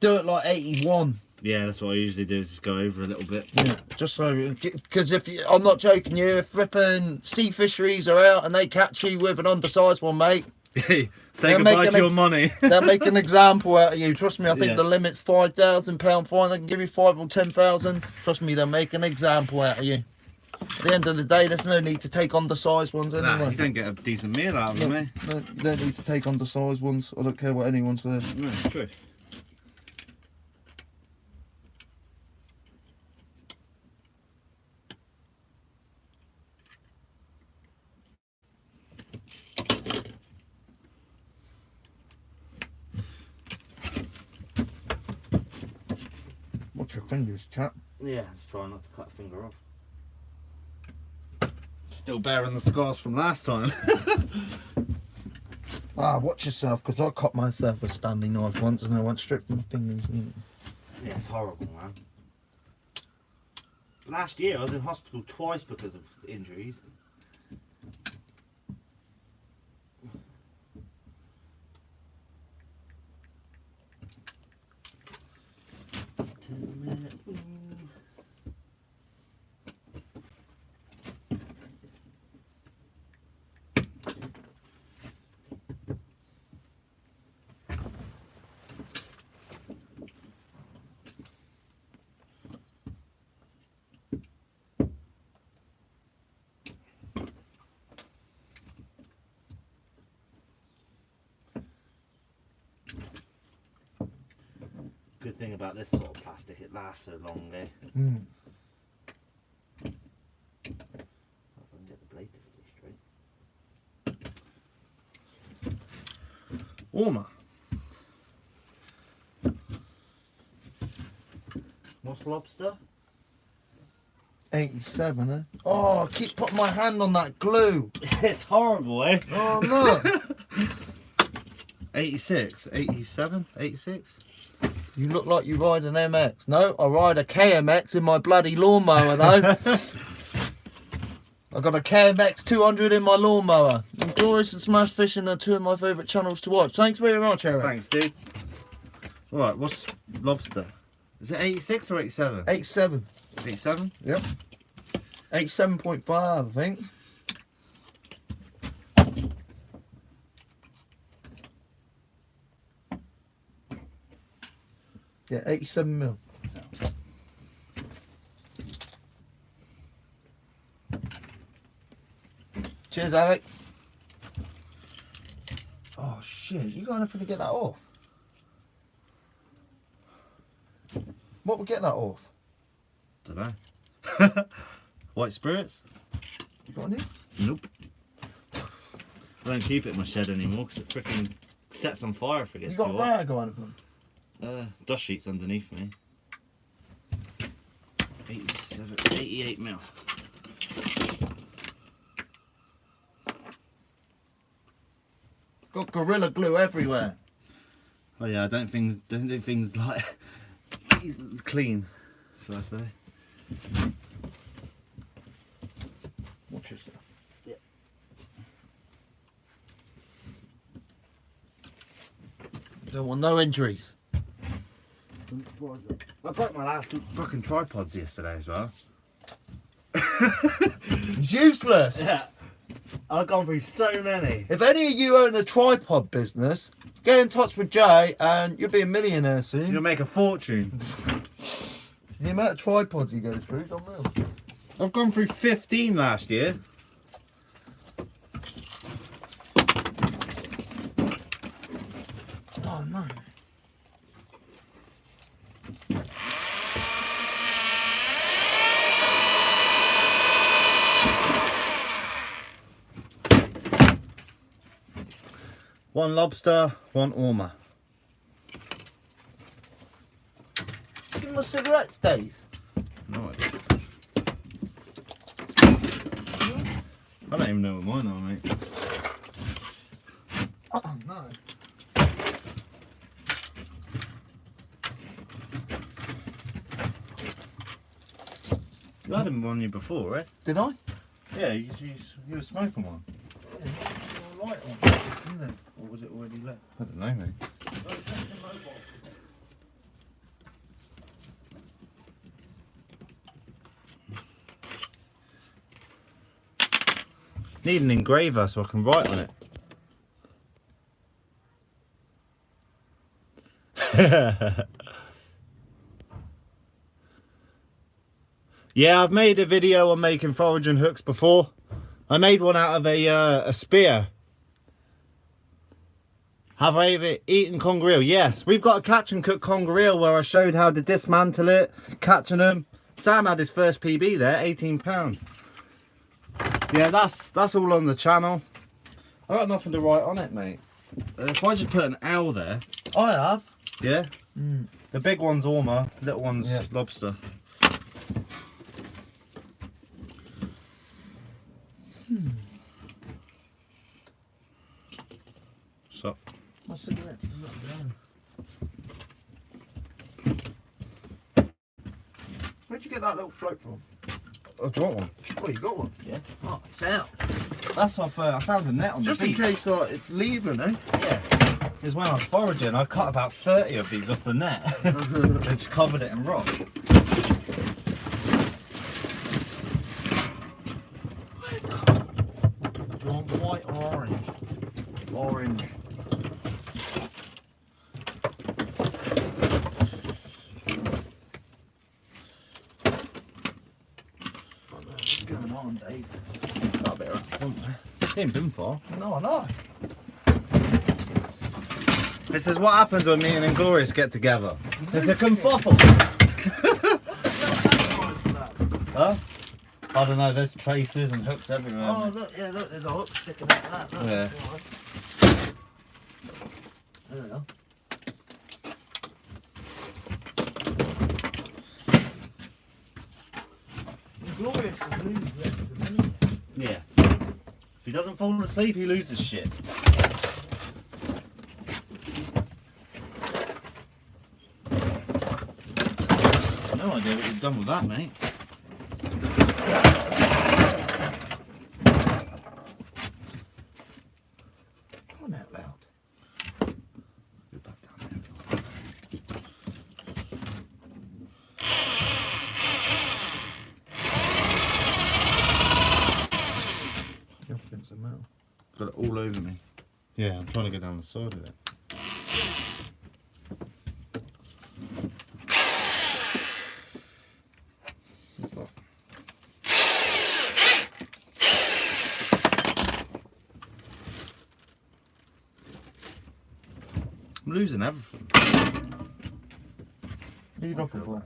Do it like 81. Yeah, that's what I usually do. Is just go over a little bit. Yeah, just so, because if you, I'm not joking you, if flipping sea fisheries are out and they catch you with an undersized one, mate, Say They'll goodbye make to an your money. they'll make an example out of you. Trust me, I think Yeah. the limit's £5,000 fine. They can give you 5 or 10,000. Trust me, they'll make an example out of you. At the end of the day, there's no need to take undersized ones Nah, anyway. you don't get a decent meal out of them, eh? No, you don't need to take undersized ones. I don't care what anyone says. No, it's true. fingers, chap. Yeah, just trying not to cut a finger off. Still bearing the scars from last time. Ah, watch yourself, because I cut myself a Stanley knife once and I went stripped my fingers. Yeah, it's horrible, man. Last year I was in hospital twice because of injuries. Good thing about this sort of plastic, it lasts so long, eh? Mm. If I can get the blade to stay straight. Warmer. What's lobster? 87, eh? Oh, I keep putting my hand on that glue. It's horrible, eh? Oh, look. 86, 87, 86? You look like you ride an MX. No, I ride a KMX in my bloody lawnmower, though. I've got a KMX 200 in my lawnmower. And Glorious and Smash Fishing are two of my favourite channels to watch. Thanks very much, Eric. Thanks, dude. Right, what's lobster? Is it 86 or 87? 87. 87? Yep. 87.5, I think. Yeah, 87 mil. Cheers, Alex. Oh shit, you got anything to get that off? What would get that off? Dunno. White spirits? You got any? Nope. I don't keep it in my shed anymore because it freaking sets on fire if it gets You got too a hot. rag or anything? Dust sheets underneath me. 87, 88 mil. Got Gorilla Glue everywhere. Oh yeah, I don't do things like clean, shall I say? Watch yourself. Yeah. Don't want no injuries. I broke my last fucking tripod yesterday as well. It's useless. Yeah. I've gone through so many. If any of you own a tripod business, get in touch with Jay and you'll be a millionaire soon. You'll make a fortune. The amount of tripods he goes through is unreal. I've gone through 15 last year. Oh no. One lobster, one ormer. Give him a cigarettes, Dave. No idea. I don't even know what mine are, mate. Oh no. You had them on you before, right? Did I? Yeah, you were smoking one. Yeah, right on, isn't it? Or was it already left? I don't know, mate. Need an engraver so I can write on it. Yeah, I've made a video on making foraging hooks before. I made one out of a spear. Have I ever eaten conger eel? Yes, we've got a catch and cook conger eel where I showed how to dismantle it, catching them. Sam had his first PB there, £18. Yeah, that's all on the channel. I got nothing to write on it, mate. If I just put an L there. I have. Yeah? The big one's Ormer, little one's Yeah. lobster. So, My cigarettes. Where'd you get that little float from? oh, do you want one? Oh, you got one? Yeah. Oh, it's out. That's off. I found a net on Just the in beach. case it's leaving, eh? Yeah. Because when I was foraging, I cut about 30 of these off the net. It's covered it in rock. Do you want white or orange? Orange. What's going on, Dave? Got a bit of somewhere. Ain't been far. No, I know. This is what happens when me and Inglorious get together. There's a confuffle. Huh? I don't know, there's traces and hooks everywhere. Oh, look, yeah, look, there's a hook sticking out of that. Look. Yeah. Alright. There we go. Glorious is losing the rest of the minute. Yeah. If he doesn't fall asleep, he loses shit. No idea what you've done with that, mate. Come on out loud. Go back down there. Everything's a metal. Got it all over me. Yeah, I'm trying to get down the side of it. What's that? I'm losing everything. Who you looking for?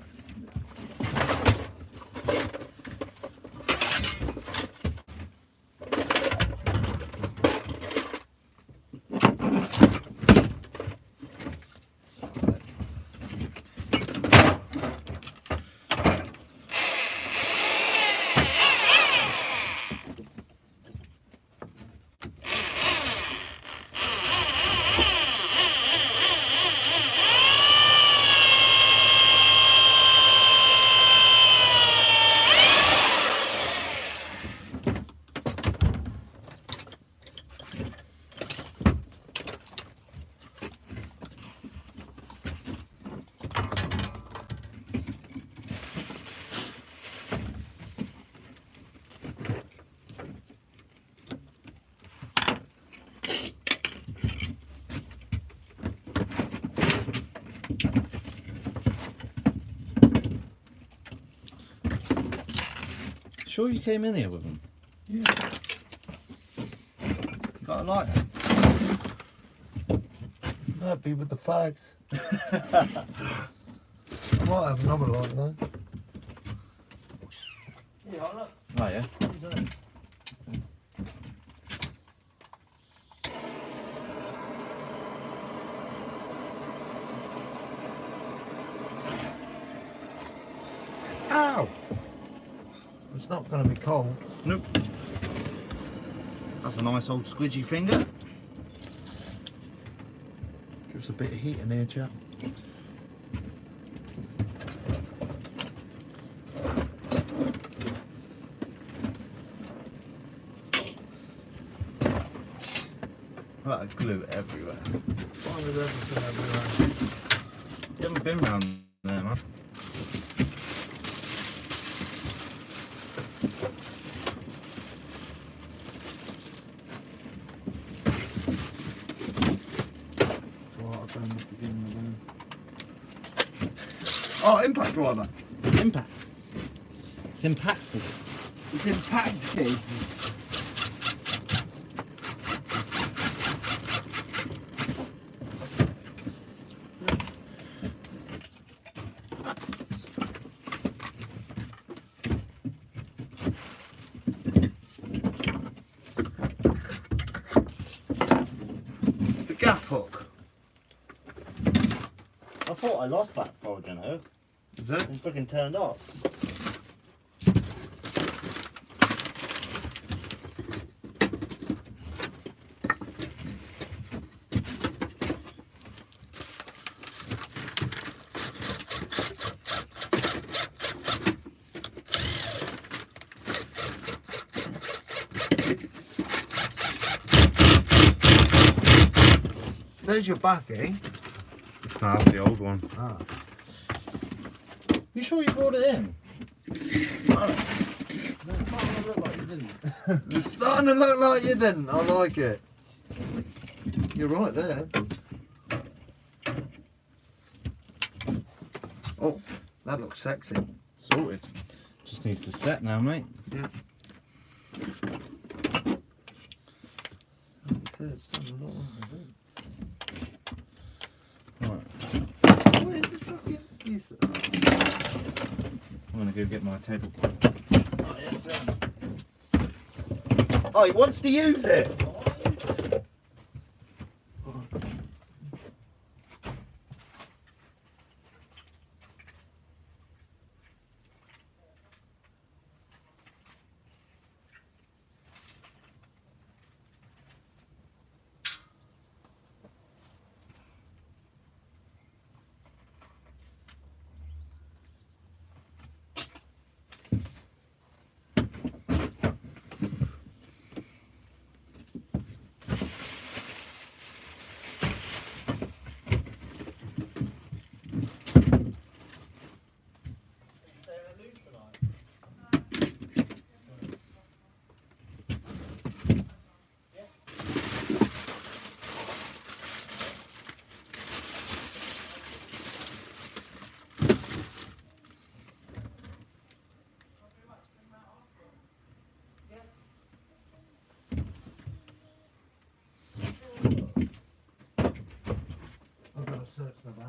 Sure you came in here with them? Yeah. You got a lighter? That'd be with the fags. I might have another light though. Yeah, look. Oh yeah. What are you doing? Ow! It's not going to be cold. Nope. That's a nice old squidgy finger. Gives a bit of heat in here, chap. That glue everywhere. Fine with everything everywhere. You haven't been round there, man. Right, I'll go and look again in the room. Oh, impact driver. Impact. It's impactful. It's impacty. The gaff hook. I thought I lost that foraging hook. Is it? It's freaking turned off. There's your back, eh? No, that's the old one. Ah. You sure you brought it in? It's starting to look like you didn't. I like it. You're right there. Oh, that looks sexy. Sorted. Just needs to set now, mate. Yeah. It's starting to look like it. Right. What is this fucking use of I'm gonna go get my table. Oh, yes, oh, he wants to use it.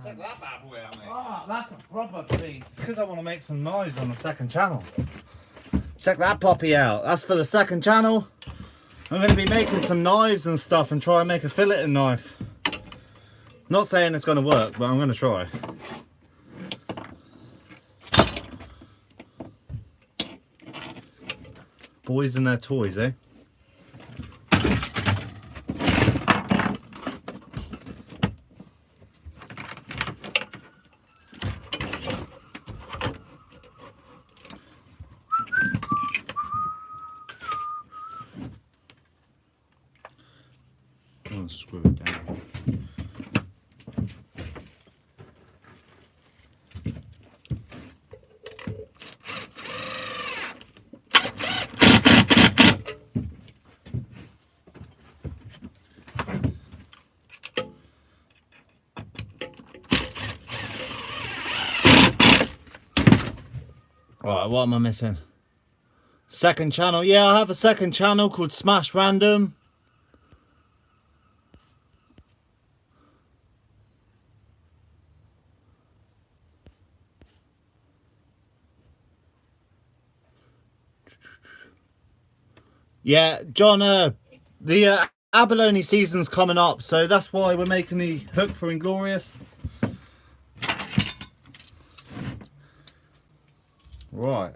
Check that bad boy out, mate. Oh, that's a proper piece. It's because I want to make some knives on the second channel. Check that puppy out. That's for the second channel. I'm going to be making some knives and stuff and try and make a filleting knife. Not saying it's going to work, but I'm going to try. Boys and their toys, eh? Screw it down. Alright, what am I missing? Second channel. Yeah, I have a second channel called Smash Random. Yeah, John, the abalone season's coming up, so that's why we're making the hook for Inglorious. Right.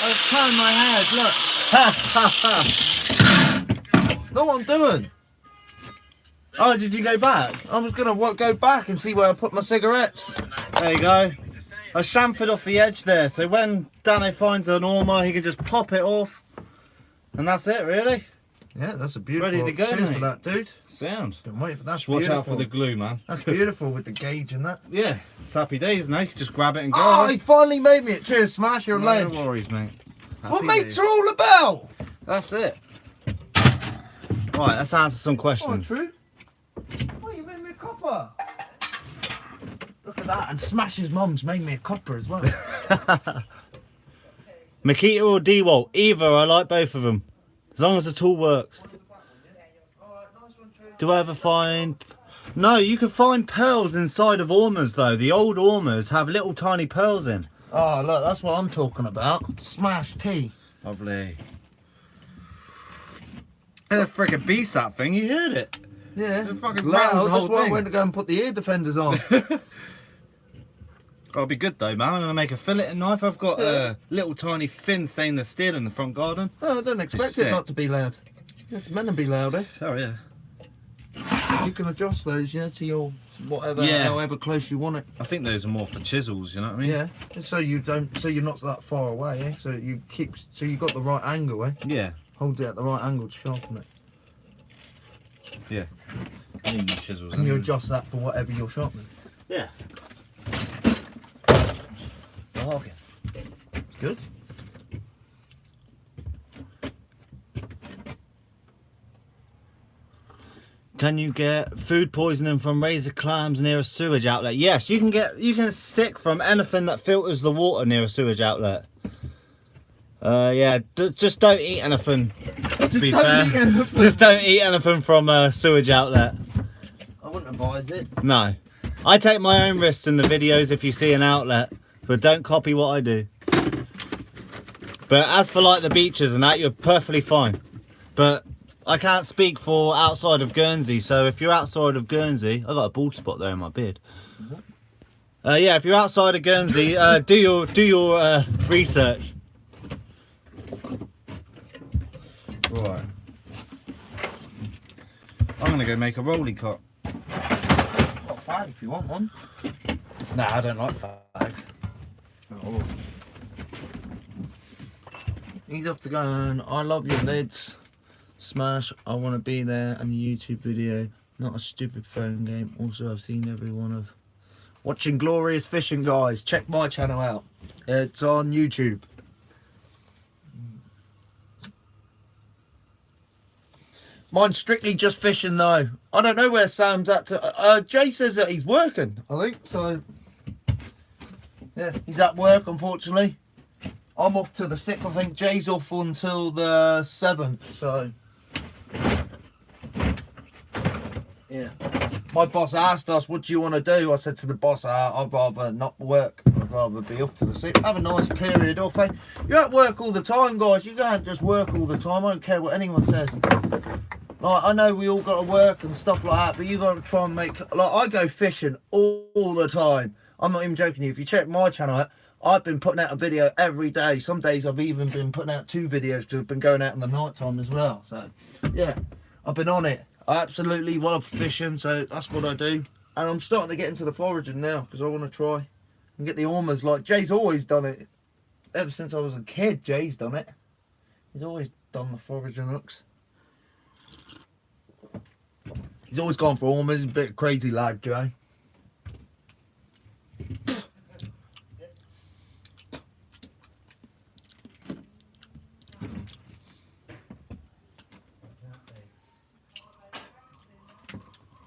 I've turned my head, look. No, I'm doing. Oh, did you go back? I was gonna go back and see where I put my cigarettes. There you go. I chamfered off the edge there, so when Dano finds an ormer, he can just pop it off. And that's it, really. Yeah, that's a beautiful. Ready to go, Cheers mate. for that, dude. Sound. Been waiting for that. Just watch out for the glue, man. That's beautiful with the gauge and that. Yeah, it's happy days now. You can just grab it and go. Oh, he finally made me it. Cheers, smash your ledge. No worries, mate. What Happy mates days. are all about. That's it. Right, let's answer some Oh, questions. true. Oh, you made me a copper. Look at that, and Smash's mum's made me a copper as well. Makita or D-Walt? Either, I like both of them. As long as the tool works. Do I ever find... No, you can find pearls inside of ormers though. The old ormers have little tiny pearls in. Oh, look, that's what I'm talking about. Smash tea. Lovely. It's a freaking beast, that thing. You heard it. Yeah, It fucking it's rattles loud. the That's whole why I thing. went to go and put the ear defenders on. That'll be good though, man. I'm gonna make a fillet knife. I've got a little tiny thin stainless steel in the front garden. Oh, I don't expect it sick. not to be loud. It's meant to be loud, eh? Oh yeah. You can adjust those, yeah, to your whatever, Yeah. however close you want it. I think those are more for chisels. You know what I mean? Yeah, so you don't, so you're not that far away, eh? So you keep, so you got the right angle, eh? Yeah. Holds it at the right angle to sharpen it, Yeah. I need new chisels. and you anyway. adjust that for whatever you're sharpening. Yeah. Bargain. It's good. Can you get food poisoning from razor clams near a sewage outlet? Yes, you can get sick from anything that filters the water near a sewage outlet. Yeah, just don't eat anything. To be don't fair, eat anything. just don't eat anything from a sewage outlet. I wouldn't advise it. No, I take my own risks in the videos if you see an outlet, but don't copy what I do. But as for like the beaches and that, you're perfectly fine. But I can't speak for outside of Guernsey, so if you're outside of Guernsey, I got a bald spot there in my beard. Yeah, if you're outside of Guernsey, do your research. Right. I'm gonna go make a rolly cot. Got a fag if you want one. Nah, I don't like fags. Oh. He's off to go and I love your lids. Smash, I want to be there, and the YouTube video. Not a stupid phone game. Also, I've seen every one of watching Glorious Fishing, guys. Check my channel out. It's on YouTube. Mine's strictly just fishing though. I don't know where Sam's at. Jay says that he's working, I think. So, yeah, he's at work, unfortunately. I'm off to the 6th. I think Jay's off until the 7th. So, yeah. My boss asked us, what do you want to do? I said to the boss, I'd rather not work. I'd rather be off to the 6th. Have a nice period off. Eh? You're at work all the time, guys. You can't just work all the time. I don't care what anyone says. Like, I know we all got to work and stuff like that, but you got to try and make... Like, I go fishing all the time. I'm not even joking you. If you check my channel out, I've been putting out a video every day. Some days I've even been putting out 2 videos to have been going out in the night time as well. So, yeah, I've been on it. I absolutely love fishing, so that's what I do. And I'm starting to get into the foraging now because I want to try and get the ormers. Like, Jay's always done it. Ever since I was a kid, Jay's done it. He's always done the foraging hooks. He's always gone for ormers. He's a bit crazy lad, Jay.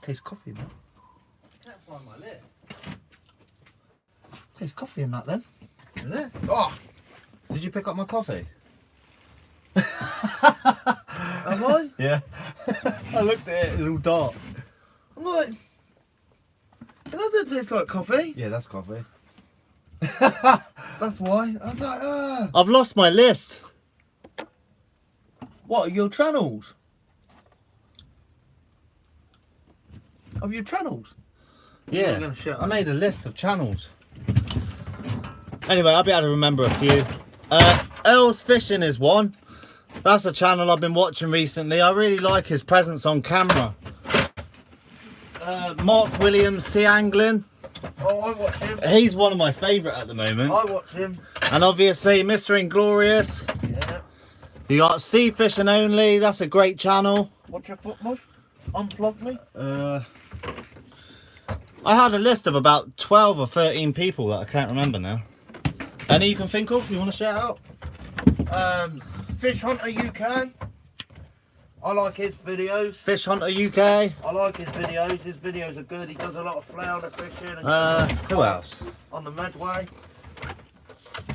Tastes coffee in that. Can't find my list. Tastes coffee in that then. Is it? Oh, Did you pick up my coffee? am I? Yeah. I looked at it, it's all dark. I'm like, that doesn't taste like coffee. Yeah, that's coffee. That's why. I was like, ah. I've lost my list. What are your channels? Of your channels? You're Yeah, gonna shut I up. made a list of channels. Anyway, I'll be able to remember a few. Earl's Fishing is one. That's a channel I've been watching recently. I really like his presence on camera. Mark Williams Sea Angling. Oh, I watch him. He's one of my favourite at the moment. I watch him. And obviously Mr. Inglorious. Yeah. You got Sea Fishing Only. That's a great channel. What's your foot, Mush? Unplug me. I had a list of about 12 or 13 people that I can't remember now. Any you can think of you want to shout out? Fish Hunter UK. I like his videos. Fish Hunter UK. I like his videos. His videos are good. He does a lot of flounder fishing. And Who else? on the Medway.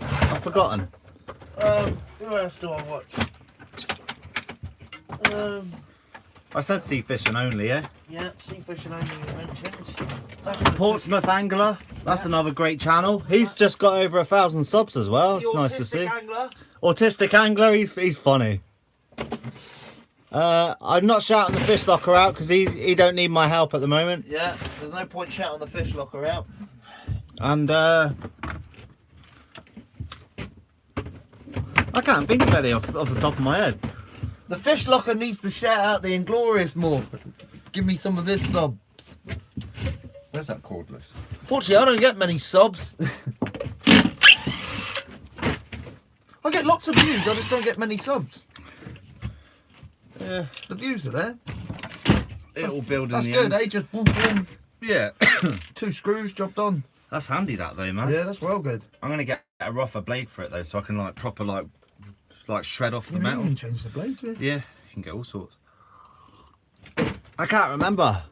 I've forgotten. Who else do I watch? I said Sea Fishing Only, yeah? Yeah, Sea Fishing Only you mentioned. Portsmouth Angler. That's another great channel. He's just got over 1,000 subs as well. It's nice to see. Angler. Autistic Angler, he's funny. I'm not shouting the fish locker out because he don't need my help at the moment. Yeah, there's no point shouting the fish locker out. And I can't think of any off the top of my head. The fish locker needs to shout out the Inglorious more. Give me some of his subs. Where's that cordless? Fortunately, I don't get many subs. I get lots of views, I just don't get many subs. Yeah, The views are there. it'll build in That's the good, end. eh? Just boom, boom. Yeah. 2 screws, job done. That's handy that though, man. Yeah, that's well good. I'm gonna get a rougher blade for it though, so I can like proper like shred off the metal. You can change the blade, yeah. Yeah, you can get all sorts. I can't remember.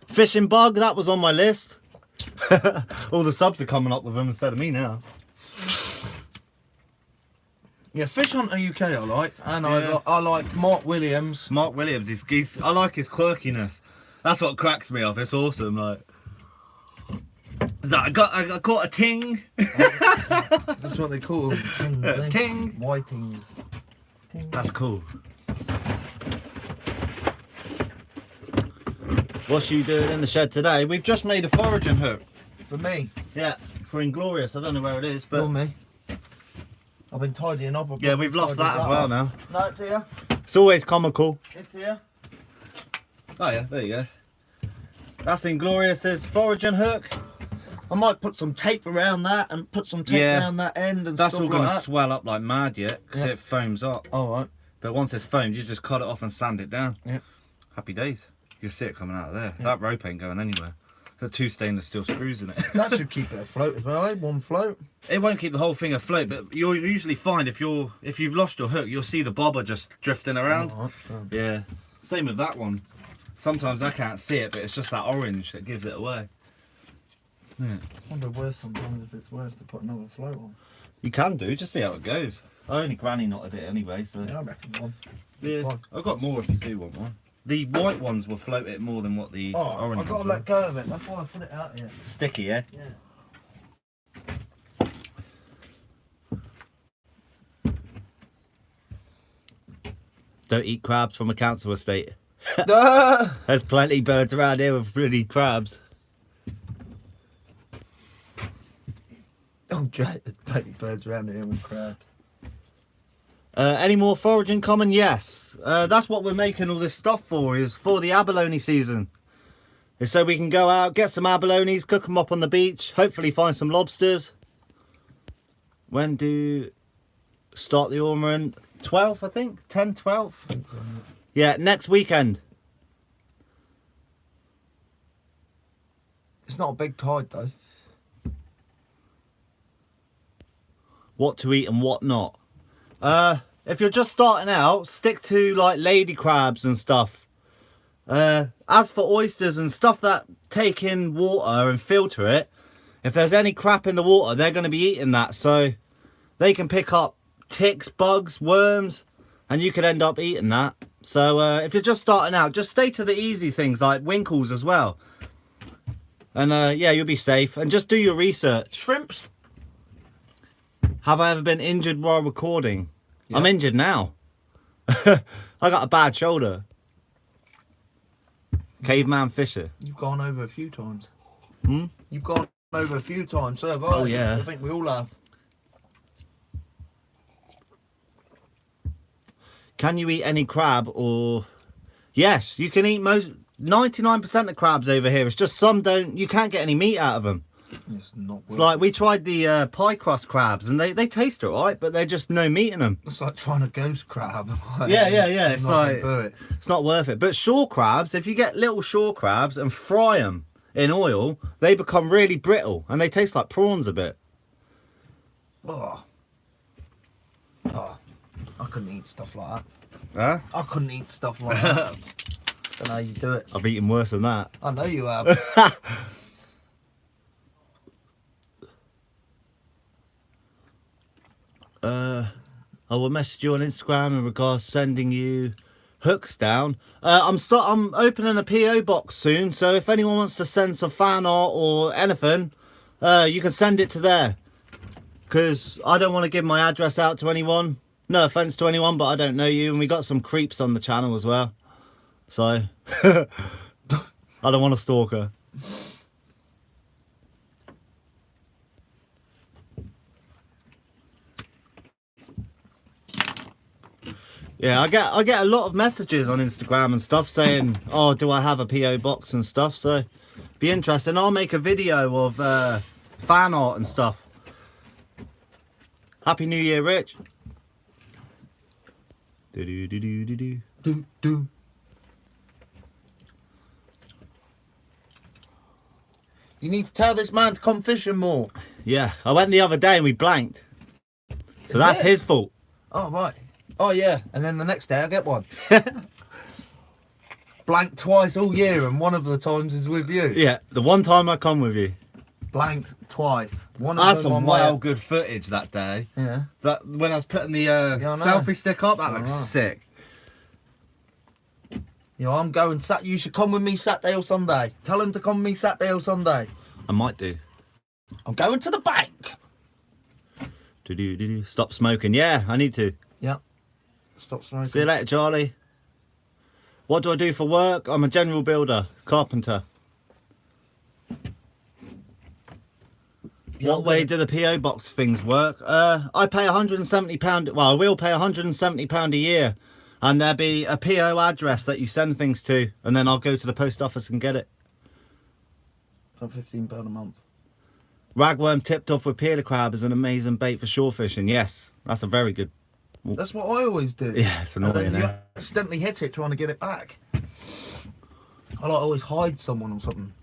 Fishing Bug, that was on my list. All the subs are coming up with them instead of me now. Yeah, Fish Hunter UK I like, and Yeah. I like Mark Williams. Mark Williams, he's I like his quirkiness. That's what cracks me up. It's awesome. Like, I caught a ting. That's what they call them. Tings, eh? Ting. Whitings. Ting. That's cool. What's you doing in the shed today? We've just made a foraging hook. For me. Yeah, for Inglorious. I don't know where it is, but For me. I've been tidying up. yeah, we've lost that as well now. No, it's here. It's always comical. It's here. Oh yeah, there you go. That's Inglorious's foraging hook. I might put some tape around that and put some tape Yeah. around that end and That's stuff all like going to that. swell up like mad yet, because Yeah. it foams up. Alright. But once it's foamed, you just cut it off and sand it down. Yeah. Happy days. You'll see it coming out of there. That rope ain't going anywhere. There's 2 stainless steel screws in it. That should keep it afloat as well, eh? One float. It won't keep the whole thing afloat, but you'll usually find if you've lost your hook, you'll see the bobber just drifting around. Alright, Yeah. Same with that one. Sometimes I can't see it, but it's just that orange that gives it away. Yeah. I wonder worth sometimes if it's worth to put another float on. You can do, just see how it goes. I only granny knotted it anyway, so Yeah, I reckon one. yeah. Fine. I've got more if you do want one. The white ones will float it more than what the Oh, orange I've got to ones let will. go of it. That's why I put it out here. Sticky, yeah? Yeah. Don't eat crabs from a council estate. Ah! There's plenty of birds around here with bloody crabs. Oh, Jay, there's plenty of birds around here with crabs. Any more foraging common? Yes. That's what we're making all this stuff for, is for the abalone season. Is so we can go out, get some abalones, cook them up on the beach, hopefully find some lobsters. When do start the ornament? 12th, I think? 10, 12th? I think so, yeah. Yeah, next weekend. It's not a big tide though. What to eat and what not. If you're just starting out, stick to like lady crabs and stuff. As for oysters and stuff that take in water and filter it, if there's any crap in the water, they're going to be eating that, so they can pick up ticks, bugs, worms, and you could end up eating that. So if you're just starting out, just stay to the easy things like winkles as well, and yeah, you'll be safe. And just do your research. Shrimps. Have I ever been injured while recording? Yeah. I'm injured now. I got a bad shoulder. Caveman Fisher. You've gone over a few times. Hmm? You've gone over a few times, so have I. Oh, yeah. I think we all have. Can you eat any crab or... Yes, you can eat 99% of crabs over here. It's just some don't... You can't get any meat out of them. It's not It's like we tried the pie crust crabs and they taste alright, but they're just no meat in them. It's like trying to ghost crab. Yeah. It's like... Do it. It's not worth it. But shore crabs, if you get little shore crabs and fry them in oil, they become really brittle and they taste like prawns a bit. Oh. I couldn't eat stuff like that. Huh? I couldn't eat stuff like that. Don't know how you do it. I've eaten worse than that. I know you have. I will message you on Instagram in regards to sending you hooks down. I'm opening a PO box soon, so if anyone wants to send some fan art or anything, you can send it to there. Because I don't want to give my address out to anyone. No offense to anyone, but I don't know you, and we got some creeps on the channel as well. So I don't want a stalker. Yeah, I get a lot of messages on Instagram and stuff saying, oh, do I have a PO box and stuff, so be interesting. I'll make a video of fan art and stuff. Happy New Year, Rich. Do. You need to tell this man to come fishing more. Yeah, I went the other day and we blanked. So that's his fault. Oh, right. Oh, yeah. And then the next day I get one. Blanked twice all year, and one of the times is with you. Yeah, the one time I come with you. Blanked twice. One of That's them some on my- well good footage that day. Yeah. That when I was putting the I know. selfie stick up, that I looks know. sick. You know, I'm going you should come with me Saturday or Sunday. Tell him to come with me Saturday or Sunday. I might do. I'm going to the bank. Stop smoking. Yeah, I need to. Yeah. Stop smoking. See you later, Charlie. What do I do for work? I'm a general builder, carpenter. What way do the PO box things work? I pay £170. Well, I will pay £170 a year, and there'll be a PO address that you send things to, and then I'll go to the post office and get it. £15 a month. Ragworm tipped off with peeler crab is an amazing bait for shore fishing. Yes, that's a very good. That's what I always do. Yeah, it's And annoying. then you Eh? accidentally hit it trying to get it back. I like always hide someone or something.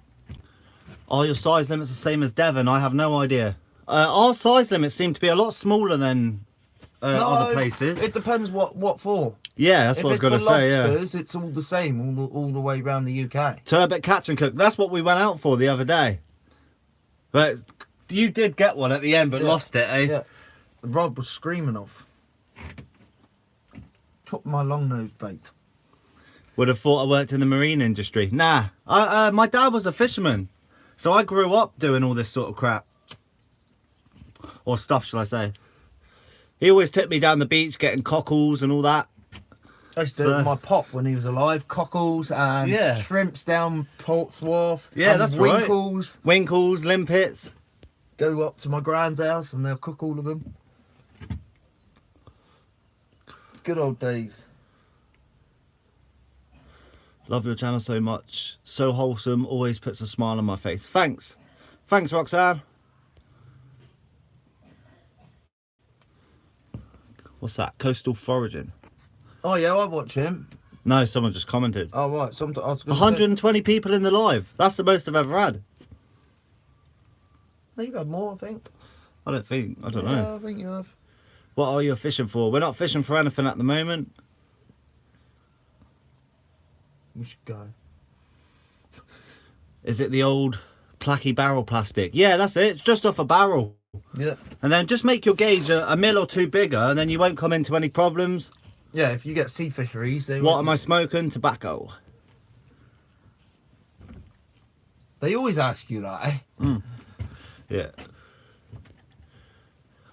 Are your size limits the same as Devon? I have no idea. Our size limits seem to be a lot smaller than other places. It depends what for. Yeah, that's what I was going to say. Yeah. Lobsters, it's all the same all the way around the UK. Turbot catch and cook. That's what we went out for the other day. But you did get one at the end, but lost it, eh? Yeah. The rod was screaming off. Took my long nose bait. Would have thought I worked in the marine industry. Nah, my dad was a fisherman, so I grew up doing all this sort of crap. Or stuff, shall I say. He always took me down the beach getting cockles and all that. I used to do it with my pop when he was alive. Cockles and shrimps down Portsmouth. Yeah, and that's right. winkles. Winkles, limpets. Go up to my grand's house and they'll cook all of them. Good old days. Love your channel so much. So wholesome. Always puts a smile on my face. Thanks. Thanks, Roxanne. What's that? Coastal Foraging. Oh yeah, I watch him. No, someone just commented. Oh right, I was gonna 120 people in the live. That's the most I've ever had. say, you've had more, I think. I don't think. I don't Yeah, know. I think you have. What are you fishing for? We're not fishing for anything at the moment. We should go. Is it the old placky barrel plastic? Yeah, that's it. It's just off a barrel. Yeah. And then just make your gauge a mil or two bigger, and then you won't come into any problems. Yeah, if you get sea fisheries, they What am I smoking? Tobacco. They always ask you that, eh? Yeah.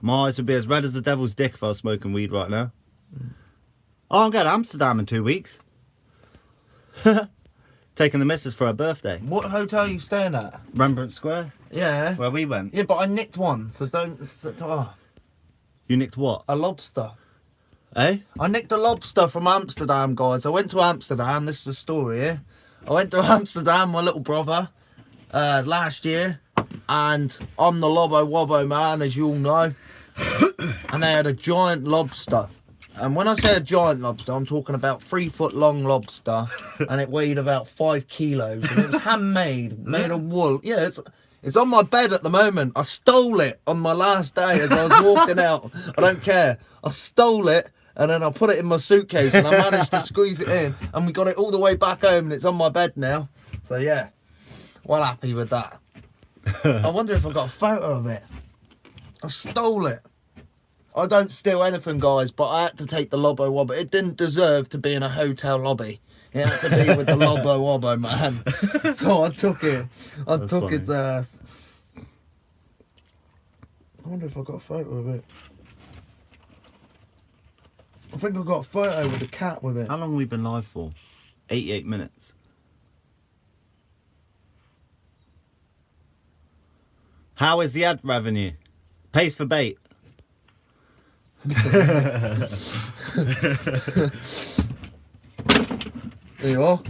My eyes would be as red as the devil's dick if I was smoking weed right now. Oh, I'm going to Amsterdam in 2 weeks. Taking the missus for her birthday. What hotel are you staying at? Rembrandt Square, Yeah. where we went. Yeah, but I nicked one, so don't. Oh, You nicked what? a lobster. Eh? I nicked a lobster from Amsterdam, guys. I went to Amsterdam. This is the story here. I went to Amsterdam, my little brother, last year, and I'm the Lobbo Wobbo man, as you all know. And they had a giant lobster. And when I say a giant lobster, I'm talking about 3 foot long lobster, and it weighed about 5 kilos, and it was handmade, made of wool. Yeah, it's on my bed at the moment. I stole it on my last day as I was walking out. I don't care. I stole it, and then I put it in my suitcase, and I managed to squeeze it in, and we got it all the way back home, and it's on my bed now. So yeah, well happy with that. I wonder if I got a photo of it. I stole it. I don't steal anything, guys, but I had to take the Lobbo Wobbo. It didn't deserve to be in a hotel lobby. It had to be with the Lobbo Wobbo, man. So I took it. I took its ass. I wonder if I got a photo of it. I think I got a photo with the cat with it. How long have we been live for? 88 minutes. How is the ad revenue? Pays for bait. There you are.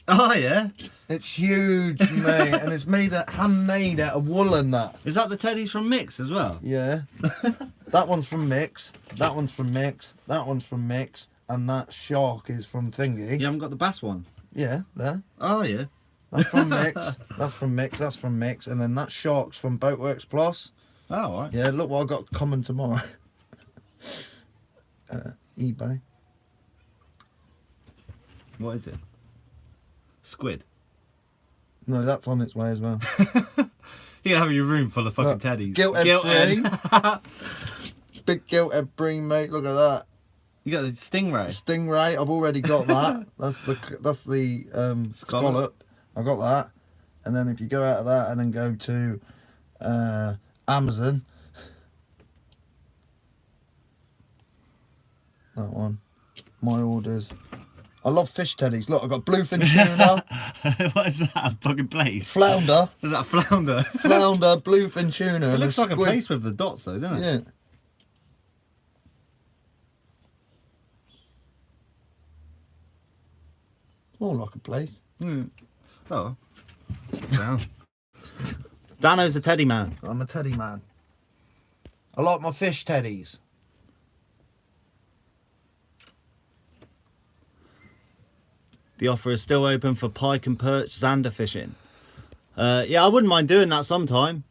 Oh yeah. It's huge, mate, and it's handmade out of wool and that. Is that the teddies from Mix as well? Yeah. That one's from Mix. That one's from Mix. That one's from Mix. And that shark is from Thingy. You haven't got the bass one? Yeah, there. Oh yeah. That's from Mix. That's from Mix. That's from Mix. And then that shark's from Boatworks Plus. Oh, all right. Yeah, look what I got coming tomorrow. eBay. What is it? Squid. No, that's on its way as well. You have your room full of fucking Look, teddies. Gilt-edged Big gilt-edged bream, mate. Look at that. You got the stingray. Stingray. I've already got that. That's the scallop. I got that. And then if you go out of that and then go to Amazon, that one. My orders. I love fish teddies. Look, I've got bluefin tuna. What is that? A fucking place? Flounder. Is that a flounder? Flounder, bluefin tuna. It and looks like a squid. place with the dots though, doesn't it? Yeah. More like a place. Mm. Oh. Sound. Dano's a teddy man. I'm a teddy man. I like my fish teddies. The offer is still open for pike and perch zander fishing. Yeah, I wouldn't mind doing that sometime.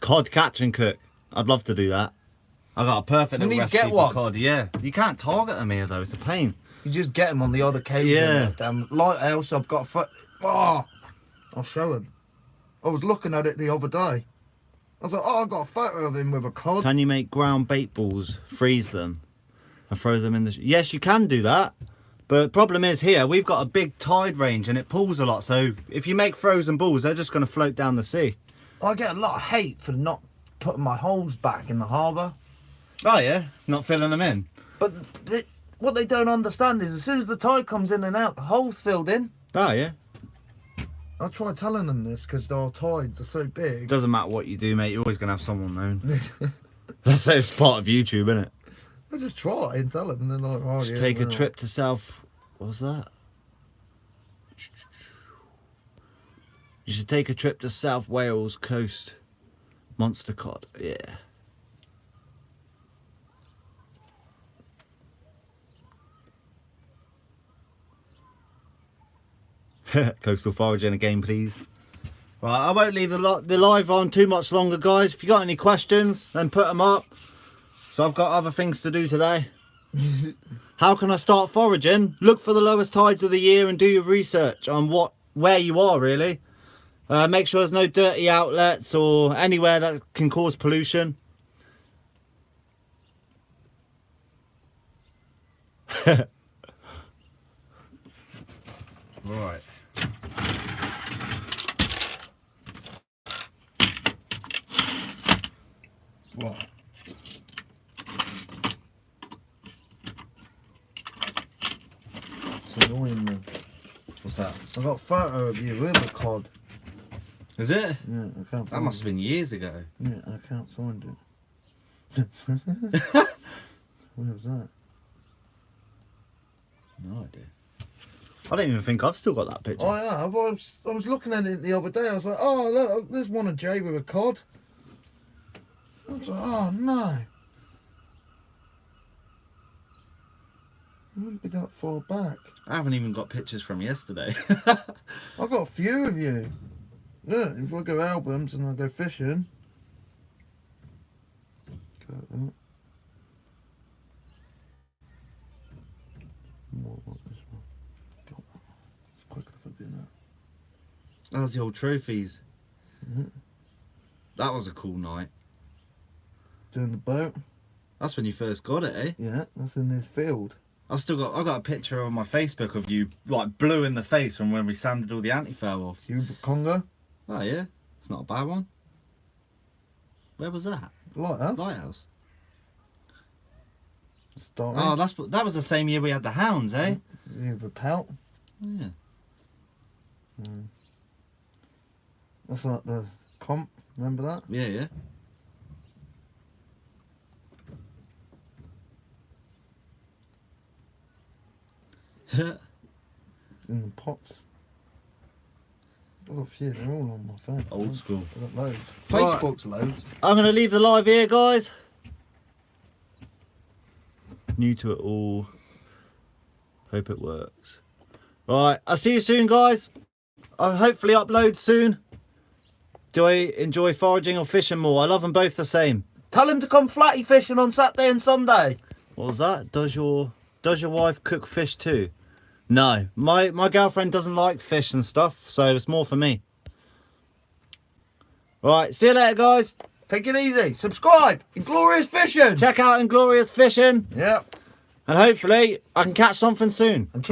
Cod catch and cook. I'd love to do that. I got a perfect We little need to recipe get for one. cod. Yeah, you can't target them here though. It's a pain. You just get them on the odd occasion. Yeah. Damn lighthouse. I've got. Oh, I'll show him. I was looking at it the other day. I was like, oh, I got a photo of him with a cod. Can you make ground bait balls, freeze them, and throw them in the... Yes, you can do that. But the problem is here, we've got a big tide range and it pulls a lot. So if you make frozen balls, they're just going to float down the sea. I get a lot of hate for not putting my holes back in the harbour. Oh, yeah? Not filling them in? But what they don't understand is as soon as the tide comes in and out, the hole's filled in. Oh, yeah. I try telling them this because our tides are so big. Doesn't matter what you do, mate. You're always going to have someone known. That's it's part of YouTube, isn't it? I just try and tell them, and they're like, oh, Just yeah, take a well. trip to South... What was that? You should take a trip to South Wales coast. Monster cod, yeah. Coastal foraging again, please. Right, I won't leave the live on too much longer, guys. If you got any questions, then put them up. So I've got other things to do today. How can I start foraging? Look for the lowest tides of the year and do your research on where you are, really. Make sure there's no dirty outlets or anywhere that can cause pollution. Right. What? It's annoying me. What's that? I got a photo of you with a cod. Is it? Yeah, I can't. That must have been years ago. Yeah, I can't find it. Where was that? No idea. I don't even think I've still got that picture. Oh yeah, I was looking at it the other day. I was like, oh look, there's one of Jay with a cod. I was like, oh no. It wouldn't be that far back. I haven't even got pictures from yesterday. I got a few of you. Look, if I go albums and I go fishing. Got that. More about this one. Got that. It's quicker if I do that. That was the old trophies. Mhm. That was a cool night. Doing the boat. That's when you first got it, eh? Yeah, that's in this field. I got a picture on my Facebook of you like blue in the face from when we sanded all the anti-foul off. Cuba Congo. Oh yeah, it's not a bad one. Where was that? Lighthouse. Lighthouse. Starting. Oh, that was the same year we had the hounds, eh? You have a pout. Yeah. That's like the comp. Remember that? Yeah, yeah. In the pots. I've got a few. They're all on my phone. Old school. I've got loads. Right. Facebook's loads. I'm going to leave the live here, guys. New to it all. Hope it works. Right, I'll see you soon, guys. I'll hopefully upload soon. Do I enjoy foraging or fishing more? I love them both the same. Tell him to come flatty fishing on Saturday and Sunday. What was that? Does your wife cook fish too? No, my girlfriend doesn't like fish and stuff, so it's more for me. Right, see you later, guys. Take it easy. Subscribe. Inglorious Fishing. Check out Inglorious Fishing. Yep. And hopefully I can catch something soon. And